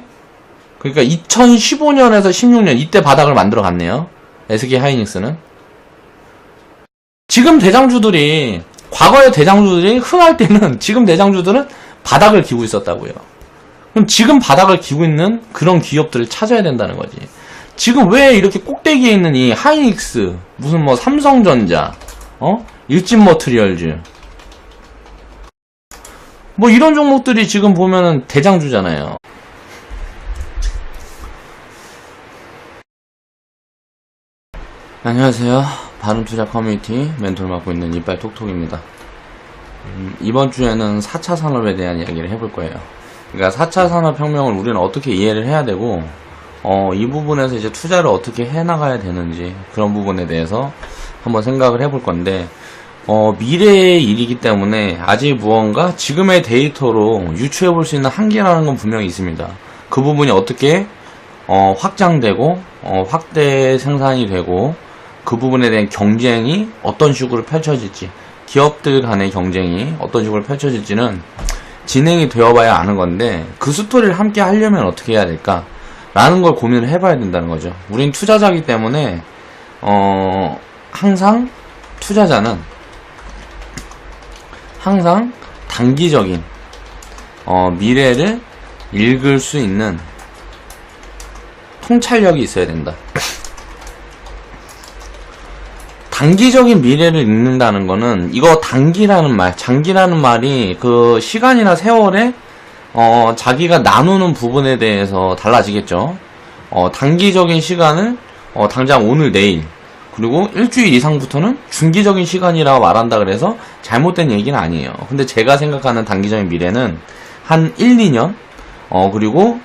그러니까 2015년에서 16년, 이때 바닥을 만들어 갔네요. SK 하이닉스는. 지금 대장주들이, 과거의 대장주들이 흥할 때는, 지금 대장주들은 바닥을 기고 있었다고요. 그럼 지금 바닥을 기고 있는 그런 기업들을 찾아야 된다는 거지. 지금 왜 이렇게 꼭대기에 있는 이 하이닉스, 무슨 뭐 삼성전자, 일진머티리얼즈, 뭐 이런 종목들이 지금 보면은 대장주잖아요. 안녕하세요. 바른투자 커뮤니티 멘토를 맡고 있는 이빨 톡톡입니다. 이번 주에는 4차 산업에 대한 이야기를 해볼 거예요. 그러니까 4차 산업혁명을 우리는 어떻게 이해를 해야 되고, 이 부분에서 이제 투자를 어떻게 해나가야 되는지, 그런 부분에 대해서 한번 생각을 해볼 건데, 미래의 일이기 때문에 아직 무언가 지금의 데이터로 유추해 볼 수 있는 한계라는 건 분명히 있습니다. 그 부분이 어떻게, 확장되고, 확대 생산이 되고, 그 부분에 대한 경쟁이 어떤 식으로 펼쳐질지, 기업들 간의 경쟁이 어떤 식으로 펼쳐질지는 진행이 되어봐야 아는 건데, 그 스토리를 함께 하려면 어떻게 해야 될까? 라는 걸 고민을 해봐야 된다는 거죠. 우린 투자자이기 때문에, 항상 투자자는 항상 단기적인, 미래를 읽을 수 있는 통찰력이 있어야 된다. 단기적인 미래를 읽는다는 거는, 이거 단기라는 말, 장기라는 말이 그 시간이나 세월에 자기가 나누는 부분에 대해서 달라지겠죠. 단기적인 시간을 당장 오늘 내일, 그리고 일주일 이상부터는 중기적인 시간이라고 말한다 그래서 잘못된 얘기는 아니에요. 근데 제가 생각하는 단기적인 미래는 한 1, 2년, 그리고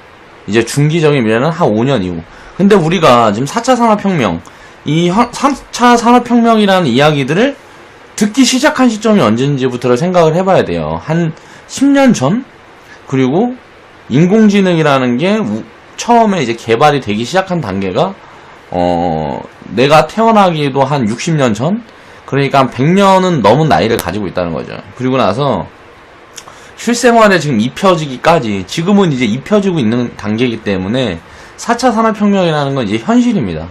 이제 중기적인 미래는 한 5년 이후. 근데 우리가 지금 4차 산업혁명, 이 3차 산업혁명이라는 이야기들을 듣기 시작한 시점이 언제인지부터를 생각을 해봐야 돼요. 한 10년 전? 그리고 인공지능이라는 게 처음에 이제 개발이 되기 시작한 단계가 내가 태어나기도 한 60년 전? 그러니까 한 100년은 넘은 나이를 가지고 있다는 거죠. 그리고 나서 실생활에 지금 입혀지기까지, 지금은 이제 입혀지고 있는 단계이기 때문에 4차 산업혁명이라는 건 이제 현실입니다.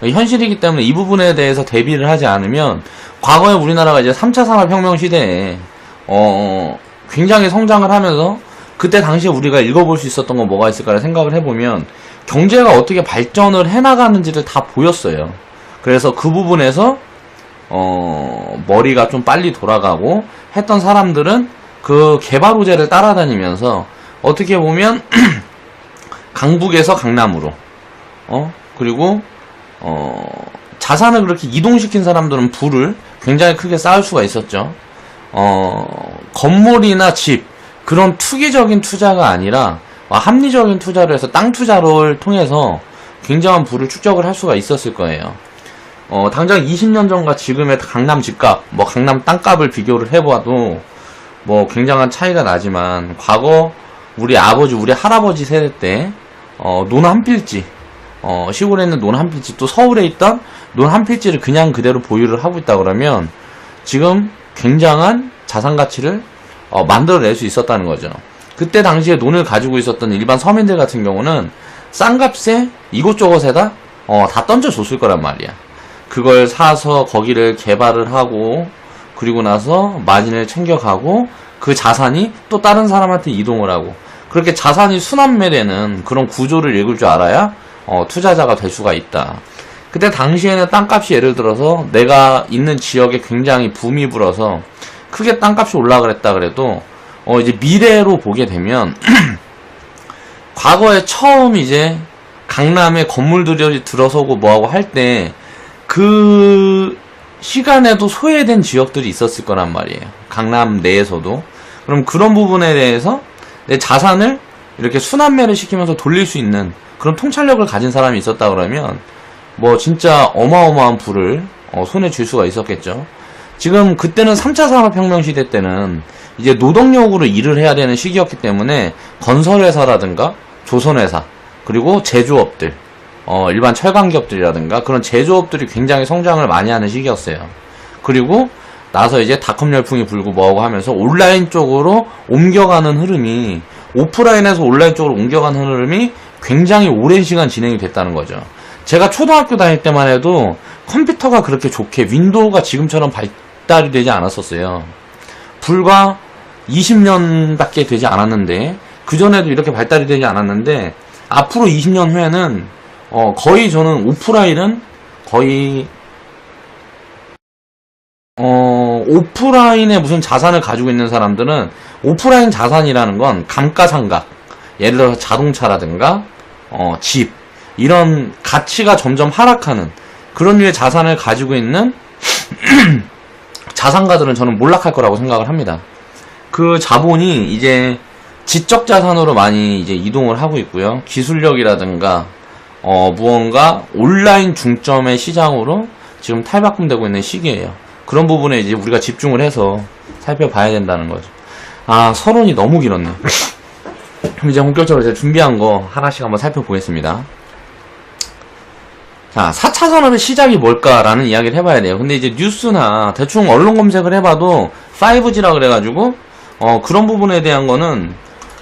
현실이기 때문에 이 부분에 대해서 대비를 하지 않으면, 과거에 우리나라가 이제 3차 산업혁명 시대에 굉장히 성장을 하면서 그때 당시에 우리가 읽어볼 수 있었던 건 뭐가 있을까를 생각을 해보면 경제가 어떻게 발전을 해나가는지를 다 보였어요. 그래서 그 부분에서 머리가 좀 빨리 돌아가고 했던 사람들은 그 개발 호재를 따라다니면서 어떻게 보면 강북에서 강남으로, 그리고 자산을 그렇게 이동시킨 사람들은 부를 굉장히 크게 쌓을 수가 있었죠. 건물이나 집, 그런 투기적인 투자가 아니라 합리적인 투자를 해서 땅 투자를 통해서 굉장한 부를 축적을 할 수가 있었을 거예요. 당장 20년 전과 지금의 강남 집값, 강남 땅값을 비교를 해봐도 굉장한 차이가 나지만, 과거 우리 아버지, 우리 할아버지 세대 때 논 한 필지, 시골에 있는 논 한 필지, 또 서울에 있던 논 한 필지를 그냥 그대로 보유를 하고 있다 그러면 지금 굉장한 자산 가치를 만들어낼 수 있었다는 거죠. 그때 당시에 논을 가지고 있었던 일반 서민들 같은 경우는 싼 값에 이곳저곳에다 다 던져줬을 거란 말이야. 그걸 사서 거기를 개발을 하고, 그리고 나서 마진을 챙겨가고, 그 자산이 또 다른 사람한테 이동을 하고, 그렇게 자산이 순환매되는 그런 구조를 읽을 줄 알아야 투자자가 될 수가 있다. 그때 당시에는 땅값이 예를 들어서 내가 있는 지역에 굉장히 붐이 불어서 크게 땅값이 올라그랬다 그래도 이제 미래로 보게 되면 과거에 처음 이제 강남에 건물들이 들어서고 뭐하고 할 때 그 시간에도 소외된 지역들이 있었을 거란 말이에요. 강남 내에서도. 그럼 그런 부분에 대해서 내 자산을 이렇게 순환매를 시키면서 돌릴 수 있는 그런 통찰력을 가진 사람이 있었다 그러면 진짜 어마어마한 부를 손에 쥘 수가 있었겠죠. 지금 그때는 3차 산업혁명 시대 때는 이제 노동력으로 일을 해야 되는 시기였기 때문에 건설회사라든가 조선회사, 그리고 제조업들, 일반 철강기업들이라든가 그런 제조업들이 굉장히 성장을 많이 하는 시기였어요. 그리고 나서 이제 닷컴 열풍이 불고 뭐하고 하면서 온라인 쪽으로 옮겨가는 흐름이, 오프라인에서 온라인 쪽으로 옮겨가는 흐름이 굉장히 오랜 시간 진행이 됐다는 거죠. 제가 초등학교 다닐 때만 해도 컴퓨터가 그렇게 좋게 윈도우가 지금처럼 발달이 되지 않았었어요. 불과 20년밖에 되지 않았는데, 그전에도 이렇게 발달이 되지 않았는데, 앞으로 20년 후에는 거의 저는 오프라인은 거의 오프라인에 무슨 자산을 가지고 있는 사람들은 오프라인 자산이라는 건 감가상각, 예를 들어서 자동차라든가 집, 이런 가치가 점점 하락하는 그런 류의 자산을 가지고 있는 자산가들은 저는 몰락할 거라고 생각을 합니다. 그 자본이 이제 지적 자산으로 많이 이제 이동을 하고 있고요. 기술력이라든가 무언가 온라인 중점의 시장으로 지금 탈바꿈되고 있는 시기예요. 그런 부분에 이제 우리가 집중을 해서 살펴봐야 된다는 거죠. 아, 서론이 너무 길었네. 그럼 이제 본격적으로 제가 준비한 거 하나씩 한번 살펴보겠습니다. 자, 4차 산업의 시작이 뭘까라는 이야기를 해봐야 돼요. 근데 이제 뉴스나 대충 언론 검색을 해봐도 5G라 그래가지고 그런 부분에 대한 거는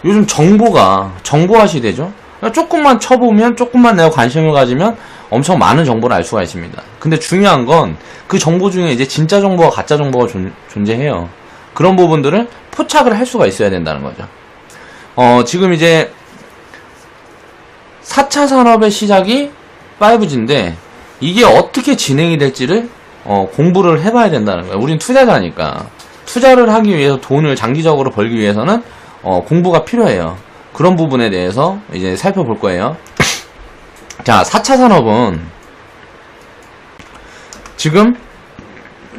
요즘 정보화 시대죠. 조금만 쳐보면, 조금만 내가 관심을 가지면 엄청 많은 정보를 알 수가 있습니다. 근데 중요한 건 그 정보 중에 이제 진짜 정보와 가짜 정보가 존재해요. 그런 부분들을 포착을 할 수가 있어야 된다는 거죠. 지금 이제 4차 산업의 시작이 5G인데 이게 어떻게 진행이 될지를 공부를 해봐야 된다는 거예요. 우린 투자자니까 투자를 하기 위해서 돈을 장기적으로 벌기 위해서는 공부가 필요해요. 그런 부분에 대해서 이제 살펴볼 거예요. 자, 4차 산업은 지금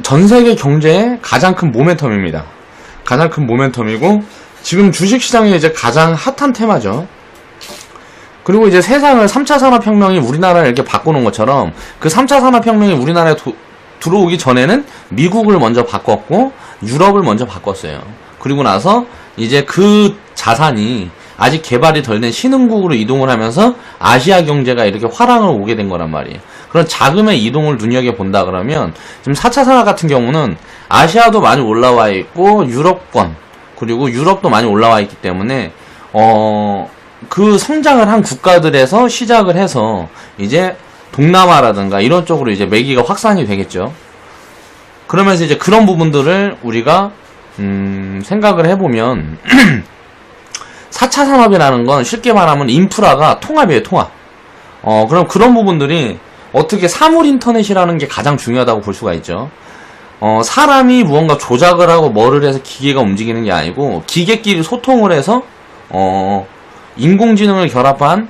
전 세계 경제의 가장 큰 모멘텀입니다. 가장 큰 모멘텀이고 지금 주식시장에 이제 가장 핫한 테마죠. 그리고 이제 세상을 3차 산업혁명이 우리나라를 이렇게 바꾸는 것처럼 그 3차 산업혁명이 우리나라에 들어오기 전에는 미국을 먼저 바꿨고 유럽을 먼저 바꿨어요. 그리고 나서 이제 그 자산이 아직 개발이 덜 된 신흥국으로 이동을 하면서 아시아 경제가 이렇게 화랑을 오게 된 거란 말이에요. 그런 자금의 이동을 눈여겨본다 그러면 지금 4차 산업 같은 경우는 아시아도 많이 올라와 있고 유럽권 그리고 유럽도 많이 올라와 있기 때문에 그 성장을 한 국가들에서 시작을 해서 이제 동남아라든가 이런 쪽으로 이제 매기가 확산이 되겠죠. 그러면서 이제 그런 부분들을 우리가 생각을 해보면 4차 산업이라는 건 쉽게 말하면 인프라가 통합이에요, 통합. 그럼 그런 부분들이 어떻게 사물 인터넷이라는 게 가장 중요하다고 볼 수가 있죠. 사람이 무언가 조작을 하고 뭐를 해서 기계가 움직이는 게 아니고 기계끼리 소통을 해서 인공지능을 결합한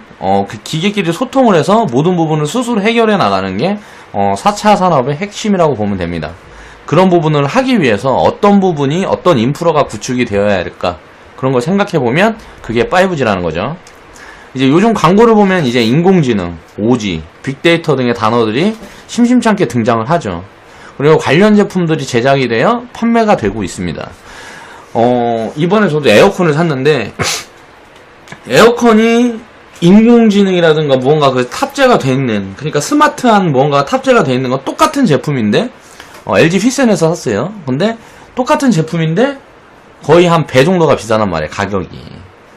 그 기계끼리 소통을 해서 모든 부분을 스스로 해결해 나가는 게 4차 산업의 핵심이라고 보면 됩니다. 그런 부분을 하기 위해서 어떤 부분이 어떤 인프라가 구축이 되어야 할까 그런 걸 생각해 보면 그게 5G라는 거죠. 이제 요즘 광고를 보면 이제 인공지능, OG, 빅데이터 등의 단어들이 심심찮게 등장을 하죠. 그리고 관련 제품들이 제작이 되어 판매가 되고 있습니다. 이번에 저도 에어컨을 샀는데 에어컨이 인공지능이라든가 무언가 그 탑재가 돼 있는, 그러니까 스마트한 무언가가 탑재가 돼 있는 건 똑같은 제품인데 LG 휘센에서 샀어요. 근데 똑같은 제품인데 거의 한 배 정도가 비싸단 말이에요, 가격이.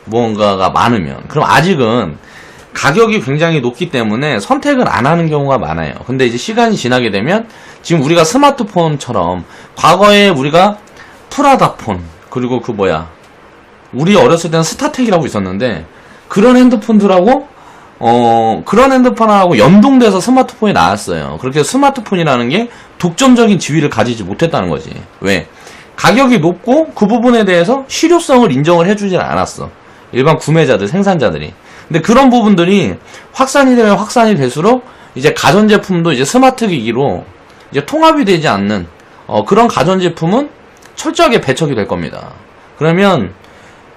무언가가 많으면. 그럼 아직은 가격이 굉장히 높기 때문에 선택을 안 하는 경우가 많아요. 근데 이제 시간이 지나게 되면 지금 우리가 스마트폰처럼 과거에 우리가 프라다폰, 그리고 우리 어렸을 때는 스타텍이라고 있었는데 그런 핸드폰들하고 그런 핸드폰하고 연동돼서 스마트폰이 나왔어요. 그렇게 스마트폰이라는 게 독점적인 지위를 가지지 못했다는 거지. 왜? 가격이 높고 그 부분에 대해서 실효성을 인정을 해주질 않았어. 일반 구매자들, 생산자들이. 근데 그런 부분들이 확산이 되면 확산이 될수록 이제 가전제품도 이제 스마트 기기로 이제 통합이 되지 않는 그런 가전제품은 철저하게 배척이 될 겁니다. 그러면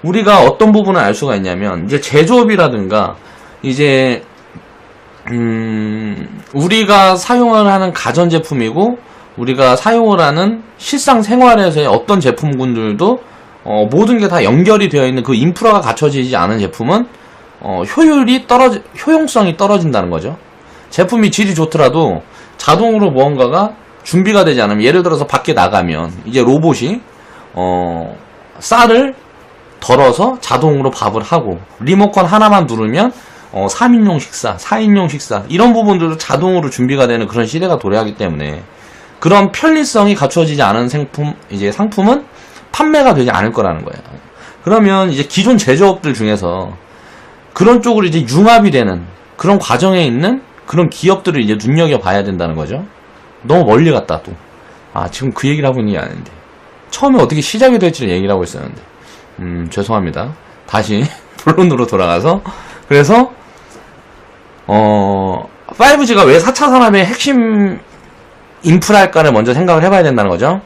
우리가 어떤 부분을 알 수가 있냐면 이제 제조업이라든가 이제 우리가 사용을 하는 가전제품이고 우리가 사용을 하는 실상생활에서의 어떤 제품군들도 모든 게 다 연결이 되어 있는 그 인프라가 갖춰지지 않은 제품은 효용성이 떨어진다는 거죠. 제품이 질이 좋더라도 자동으로 무언가가 준비가 되지 않으면, 예를 들어서 밖에 나가면 이제 로봇이 쌀을 덜어서 자동으로 밥을 하고 리모컨 하나만 누르면 3인용 식사, 4인용 식사 이런 부분들도 자동으로 준비가 되는 그런 시대가 도래하기 때문에 그런 편리성이 갖춰지지 않은 상품은 판매가 되지 않을 거라는 거예요. 그러면 이제 기존 제조업들 중에서 그런 쪽으로 이제 융합이 되는 그런 과정에 있는 그런 기업들을 이제 눈여겨봐야 된다는 거죠. 너무 멀리 갔다 또. 지금 그 얘기를 하고 있는 게 아닌데. 처음에 어떻게 시작이 될지를 얘기를 하고 있었는데. 죄송합니다. 다시 본론으로 돌아가서. 그래서 5G가 왜 4차 산업의 핵심 인프라일까를 먼저 생각을 해봐야 된다는 거죠.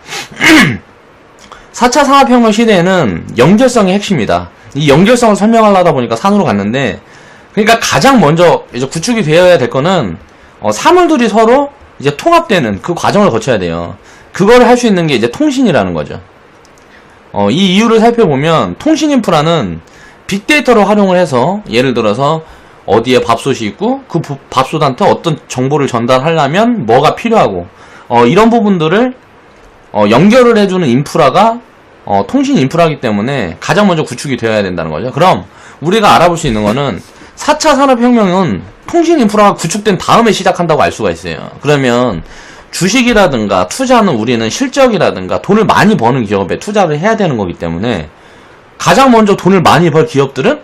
4차 산업혁명 시대에는 연결성이 핵심이다. 이 연결성을 설명하려다 보니까 산으로 갔는데, 그러니까 가장 먼저 이제 구축이 되어야 될 거는 사물들이 서로 이제 통합되는 그 과정을 거쳐야 돼요. 그걸 할 수 있는 게 이제 통신이라는 거죠. 이 이유를 살펴보면 통신 인프라는 빅데이터를 활용을 해서 예를 들어서 어디에 밥솥이 있고 그 밥솥한테 어떤 정보를 전달하려면 뭐가 필요하고 이런 부분들을 연결을 해주는 인프라가 통신 인프라이기 때문에 가장 먼저 구축이 되어야 된다는 거죠. 그럼 우리가 알아볼 수 있는 거는 4차 산업혁명은 통신 인프라가 구축된 다음에 시작한다고 알 수가 있어요. 그러면 주식이라든가 투자는 우리는 실적이라든가 돈을 많이 버는 기업에 투자를 해야 되는 거기 때문에 가장 먼저 돈을 많이 벌 기업들은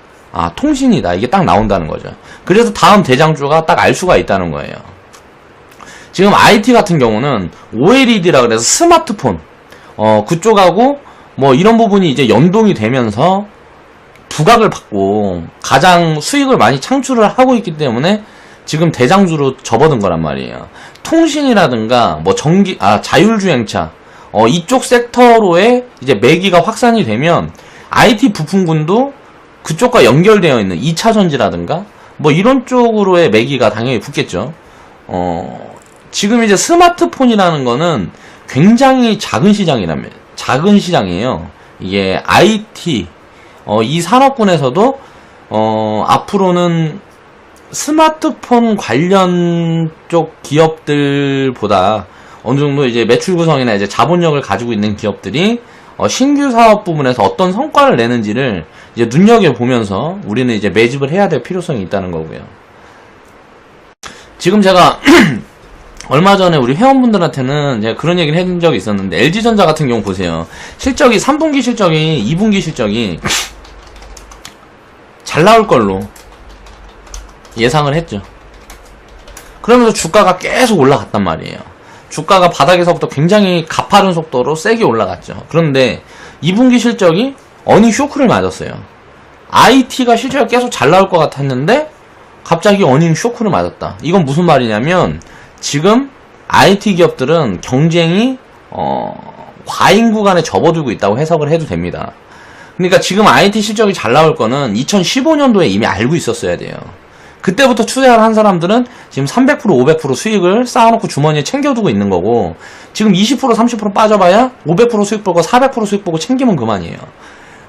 통신이다. 이게 딱 나온다는 거죠. 그래서 다음 대장주가 딱 알 수가 있다는 거예요. 지금 IT 같은 경우는 OLED라 그래서 스마트폰 그쪽하고 뭐 이런 부분이 이제 연동이 되면서 부각을 받고 가장 수익을 많이 창출을 하고 있기 때문에 지금 대장주로 접어든 거란 말이에요. 통신이라든가 뭐 자율주행차 이쪽 섹터로의 이제 매기가 확산이 되면 IT 부품군도 그쪽과 연결되어 있는 2차 전지라든가 뭐 이런 쪽으로의 매기가 당연히 붙겠죠. 지금 이제 스마트폰이라는 거는 굉장히 작은 시장이에요. 이게 IT 이 산업군에서도 앞으로는 스마트폰 관련 쪽 기업들보다 어느 정도 이제 매출 구성이나 이제 자본력을 가지고 있는 기업들이 신규 사업 부분에서 어떤 성과를 내는지를 이제 눈여겨보면서 우리는 이제 매집을 해야 될 필요성이 있다는 거고요. 지금 제가 얼마 전에 우리 회원분들한테는 제가 그런 얘기를 해준 적이 있었는데 LG전자 같은 경우 보세요. 실적이 3분기 실적이 2분기 실적이 잘 나올 걸로 예상을 했죠. 그러면서 주가가 계속 올라갔단 말이에요. 주가가 바닥에서부터 굉장히 가파른 속도로 세게 올라갔죠. 그런데 2분기 실적이 어닝 쇼크를 맞았어요. IT가 실적이 계속 잘 나올 것 같았는데 갑자기 어닝 쇼크를 맞았다. 이건 무슨 말이냐면 지금 IT 기업들은 경쟁이 과잉 구간에 접어들고 있다고 해석을 해도 됩니다. 그러니까 지금 IT 실적이 잘 나올 거는 2015년도에 이미 알고 있었어야 돼요. 그때부터 투자를 한 사람들은 지금 300% 500% 수익을 쌓아놓고 주머니에 챙겨두고 있는 거고 지금 20% 30% 빠져봐야 500% 수익 보고 400% 수익 보고 챙기면 그만이에요.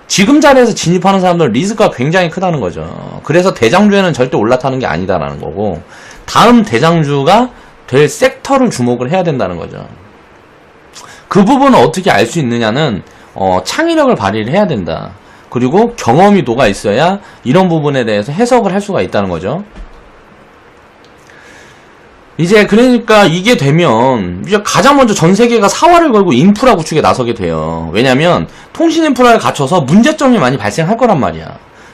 지금 자리에서 진입하는 사람들 리스크가 굉장히 크다는 거죠. 그래서 대장주에는 절대 올라타는 게 아니다라는 거고 다음 대장주가 될 섹터를 주목을 해야 된다는 거죠. 그 부분을 어떻게 알 수 있느냐는 창의력을 발휘를 해야 된다. 그리고 경험이 녹아 있어야 이런 부분에 대해서 해석을 할 수가 있다는 거죠. 이제 그러니까 이게 되면 이제 가장 먼저 전 세계가 사활을 걸고 인프라 구축에 나서게 돼요. 왜냐면 통신 인프라를 갖춰서 문제점이 많이 발생할 거란 말이야.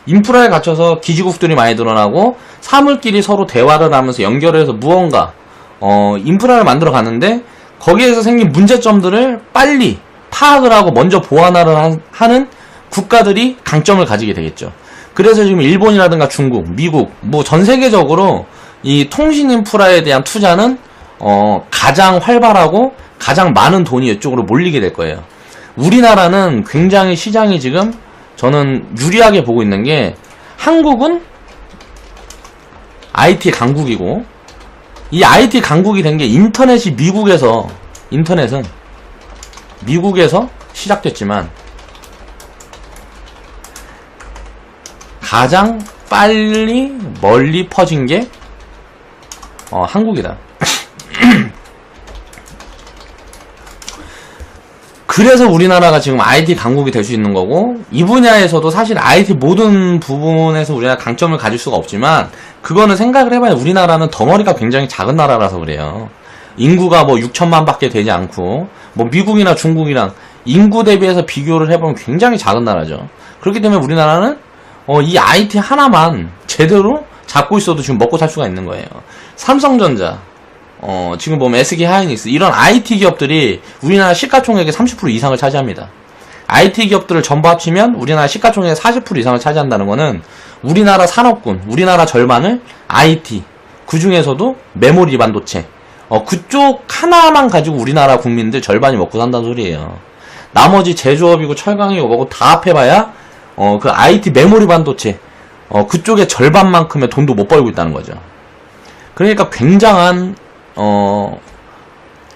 인프라에 갖춰서 기지국들이 많이 드러나고 사물끼리 서로 대화를 하면서 연결해서 무언가 인프라를 만들어 가는데 거기에서 생긴 문제점들을 빨리 파악을 하고 먼저 보완을 하는 국가들이 강점을 가지게 되겠죠. 그래서 지금 일본이라든가 중국, 미국, 뭐 전 세계적으로 이 통신 인프라에 대한 투자는 가장 활발하고 가장 많은 돈이 이쪽으로 몰리게 될 거예요. 우리나라는 굉장히 시장이 지금 저는 유리하게 보고 있는 게 한국은 IT 강국이고 이 IT 강국이 된 게 인터넷은 미국에서 시작됐지만 가장 빨리 멀리 퍼진 게 한국이다. 그래서 우리나라가 지금 IT 강국이 될 수 있는 거고 이 분야에서도 사실 IT 모든 부분에서 우리가 강점을 가질 수가 없지만 그거는 생각을 해봐야 우리나라는 덩어리가 굉장히 작은 나라라서 그래요. 인구가 뭐 6천만 밖에 되지 않고 뭐 미국이나 중국이랑 인구 대비해서 비교를 해보면 굉장히 작은 나라죠. 그렇기 때문에 우리나라는 이 IT 하나만 제대로 잡고 있어도 지금 먹고 살 수가 있는 거예요. 삼성전자, 지금 보면 SK 하이닉스 이런 IT 기업들이 우리나라 시가총액의 30% 이상을 차지합니다. IT 기업들을 전부 합치면 우리나라 시가총액의 40% 이상을 차지한다는 거는 우리나라 산업군, 우리나라 절반을 IT, 그 중에서도 메모리 반도체, 그쪽 하나만 가지고 우리나라 국민들 절반이 먹고 산다는 소리예요. 나머지 제조업이고 철강이고 뭐고 다 합해봐야 그 IT 메모리 반도체, 그쪽의 절반만큼의 돈도 못 벌고 있다는 거죠. 그러니까 굉장한,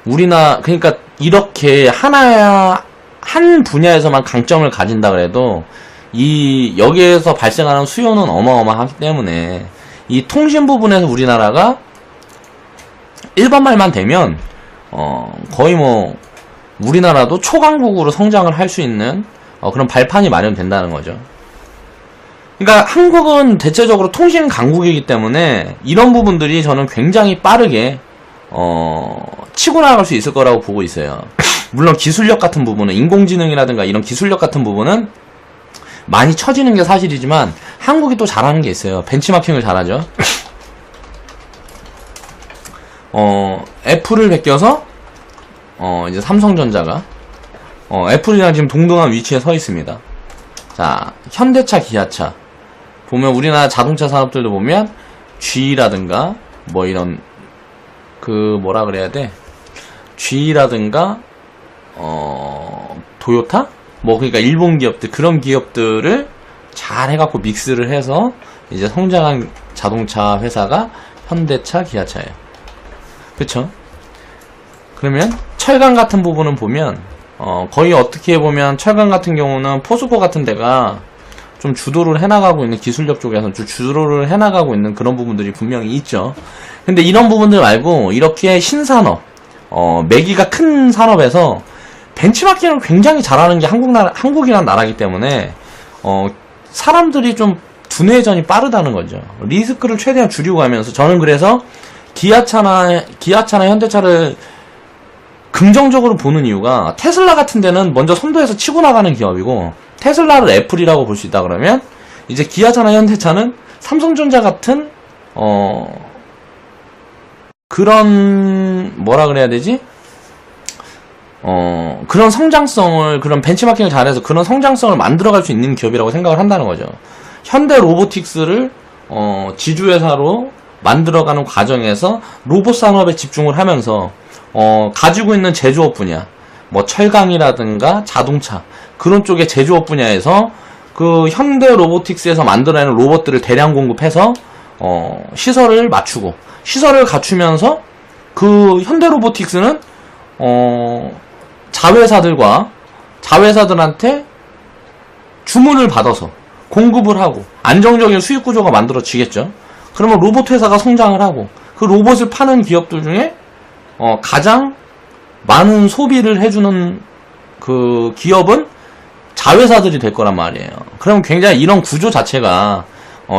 그러니까 이렇게 한 분야에서만 강점을 가진다 그래도, 여기에서 발생하는 수요는 어마어마하기 때문에, 이 통신 부분에서 우리나라가 일반말만 되면, 거의 뭐, 우리나라도 초강국으로 성장을 할 수 있는, 그런 발판이 마련된다는 거죠. 그러니까 한국은 대체적으로 통신 강국이기 때문에 이런 부분들이 저는 굉장히 빠르게 치고 나갈 수 있을 거라고 보고 있어요. 물론 기술력 같은 부분은 인공지능이라든가 이런 기술력 같은 부분은 많이 처지는 게 사실이지만 한국이 또 잘하는 게 있어요. 벤치마킹을 잘하죠. 애플을 베껴서 이제 삼성전자가 애플이랑 지금 동등한 위치에 서 있습니다. 자, 현대차, 기아차 보면 우리나라 자동차 산업들도 보면 G라든가 뭐 이런 뭐라 그래야 돼? G라든가 도요타? 뭐 그러니까 일본 기업들 그런 기업들을 잘 해갖고 믹스를 해서 이제 성장한 자동차 회사가 현대차, 기아차예요. 그쵸? 그러면 철강 같은 부분은 보면 거의 어떻게 보면 철강 같은 경우는 포스코 같은 데가 좀 주도를 해나가고 있는 기술력 쪽에서 주도를 해나가고 있는 그런 부분들이 분명히 있죠. 근데 이런 부분들 말고 이렇게 신산업, 매기가 큰 산업에서 벤치마킹을 굉장히 잘하는 게 한국이라는 나라이기 때문에 사람들이 좀 두뇌전이 빠르다는 거죠. 리스크를 최대한 줄이고 가면서 저는 그래서 기아차나 현대차를 긍정적으로 보는 이유가 테슬라 같은 데는 먼저 선도해서 치고 나가는 기업이고 테슬라를 애플이라고 볼 수 있다 그러면 이제 기아차나 현대차는 삼성전자 같은 그런 뭐라 그래야 되지? 그런 성장성을 그런 벤치마킹을 잘해서 그런 성장성을 만들어갈 수 있는 기업이라고 생각을 한다는 거죠. 현대 로보틱스를 지주회사로 만들어가는 과정에서 로봇 산업에 집중을 하면서 가지고 있는 제조업 분야, 뭐 철강이라든가 자동차 그런 쪽의 제조업 분야에서 그 현대 로보틱스에서 만들어내는 로봇들을 대량 공급해서 시설을 맞추고 시설을 갖추면서 그 현대 로보틱스는 자회사들한테 주문을 받아서 공급을 하고 안정적인 수익 구조가 만들어지겠죠. 그러면 로봇 회사가 성장을 하고 그 로봇을 파는 기업들 중에 가장 많은 소비를 해주는 그 기업은 자회사들이 될 거란 말이에요. 그럼 굉장히 이런 구조 자체가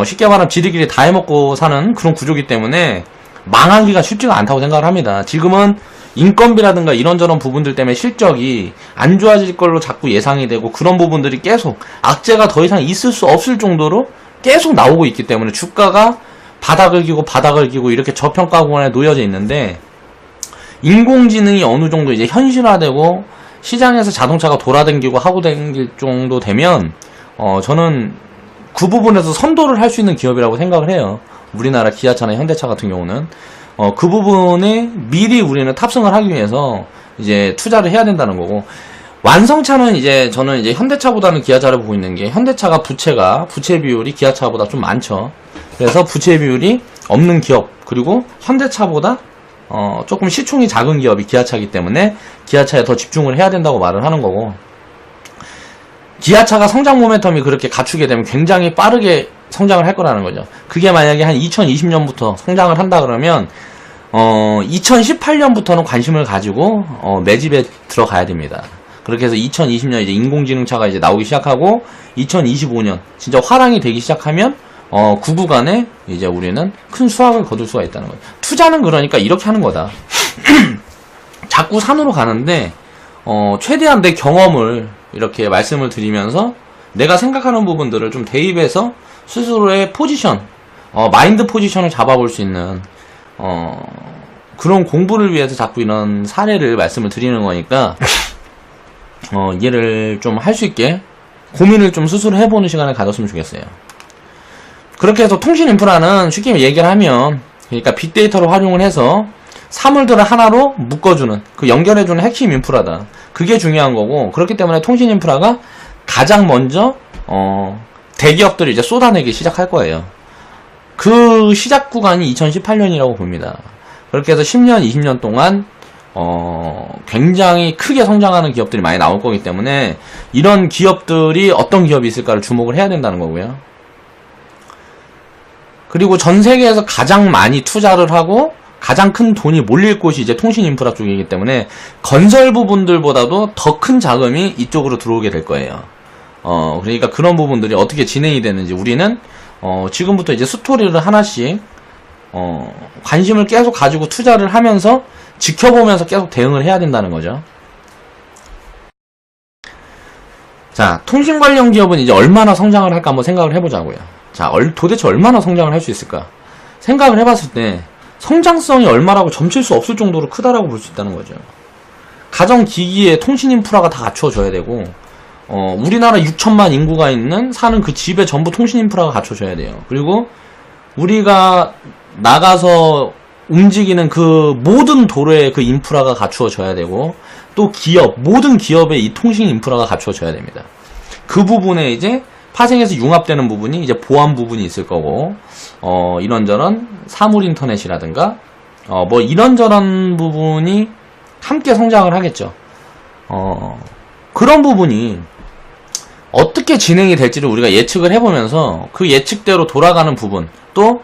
쉽게 말하면 지들끼리 다 해먹고 사는 그런 구조기 때문에 망하기가 쉽지가 않다고 생각을 합니다. 지금은 인건비라든가 이런저런 부분들 때문에 실적이 안 좋아질 걸로 자꾸 예상이 되고 그런 부분들이 계속 악재가 더 이상 있을 수 없을 정도로 계속 나오고 있기 때문에 주가가 바닥을 기고 이렇게 저평가구간에 놓여져 있는데 인공지능이 어느 정도 이제 현실화되고 시장에서 자동차가 돌아다니고 하고 다닐 정도 되면 저는 그 부분에서 선도를 할 수 있는 기업이라고 생각을 해요. 우리나라 기아차나 현대차 같은 경우는 그 부분에 미리 우리는 탑승을 하기 위해서 이제 투자를 해야 된다는 거고 완성차는 이제 저는 이제 현대차보다는 기아차를 보고 있는 게 현대차가 부채 비율이 기아차보다 좀 많죠. 그래서 부채 비율이 없는 기업 그리고 현대차보다 조금 시총이 작은 기업이 기아차이기 때문에 기아차에 더 집중을 해야 된다고 말을 하는 거고 기아차가 성장 모멘텀이 그렇게 갖추게 되면 굉장히 빠르게 성장을 할 거라는 거죠. 그게 만약에 한 2020년부터 성장을 한다 그러면 2018년부터는 관심을 가지고 매집에 들어가야 됩니다. 그렇게 해서 2020년 이제 인공지능차가 이제 나오기 시작하고 2025년 진짜 화랑이 되기 시작하면 그 구간에 이제 우리는 큰 수확을 거둘 수가 있다는 거예요. 투자는 그러니까 이렇게 하는 거다. 자꾸 산으로 가는데 최대한 내 경험을 이렇게 말씀을 드리면서 내가 생각하는 부분들을 좀 대입해서 스스로의 포지션, 마인드 포지션을 잡아볼 수 있는 그런 공부를 위해서 자꾸 이런 사례를 말씀을 드리는 거니까 이해를 좀 할 수 있게 고민을 좀 스스로 해보는 시간을 가졌으면 좋겠어요. 그렇게 해서 통신 인프라는 쉽게 얘기를 하면 그러니까 빅데이터를 활용을 해서 사물들을 하나로 묶어주는 그 연결해주는 핵심 인프라다. 그게 중요한 거고 그렇기 때문에 통신 인프라가 가장 먼저 대기업들이 이제 쏟아내기 시작할 거예요. 그 시작 구간이 2018년이라고 봅니다. 그렇게 해서 10년, 20년 동안 굉장히 크게 성장하는 기업들이 많이 나올 거기 때문에 이런 기업들이 어떤 기업이 있을까를 주목을 해야 된다는 거고요. 그리고 전 세계에서 가장 많이 투자를 하고 가장 큰 돈이 몰릴 곳이 이제 통신 인프라 쪽이기 때문에 건설 부분들보다도 더 큰 자금이 이쪽으로 들어오게 될 거예요. 그러니까 그런 부분들이 어떻게 진행이 되는지 우리는 지금부터 이제 스토리를 하나씩 관심을 계속 가지고 투자를 하면서 지켜보면서 계속 대응을 해야 된다는 거죠. 자, 통신 관련 기업은 이제 얼마나 성장을 할까 한번 생각을 해보자고요. 자, 도대체 얼마나 성장을 할 수 있을까? 생각을 해봤을 때 성장성이 얼마라고 점칠 수 없을 정도로 크다라고 볼 수 있다는 거죠. 가정기기에 통신 인프라가 다 갖춰져야 되고 우리나라 6천만 인구가 사는 그 집에 전부 통신 인프라가 갖춰져야 돼요. 그리고 우리가 나가서 움직이는 그 모든 도로에 그 인프라가 갖추어져야 되고 또 모든 기업의 이 통신 인프라가 갖추어져야 됩니다. 그 부분에 이제 파생해서 융합되는 부분이 이제 보안 부분이 있을 거고 이런저런 사물 인터넷이라든가 뭐 이런저런 부분이 함께 성장을 하겠죠. 그런 부분이 어떻게 진행이 될지를 우리가 예측을 해보면서 그 예측대로 돌아가는 부분 또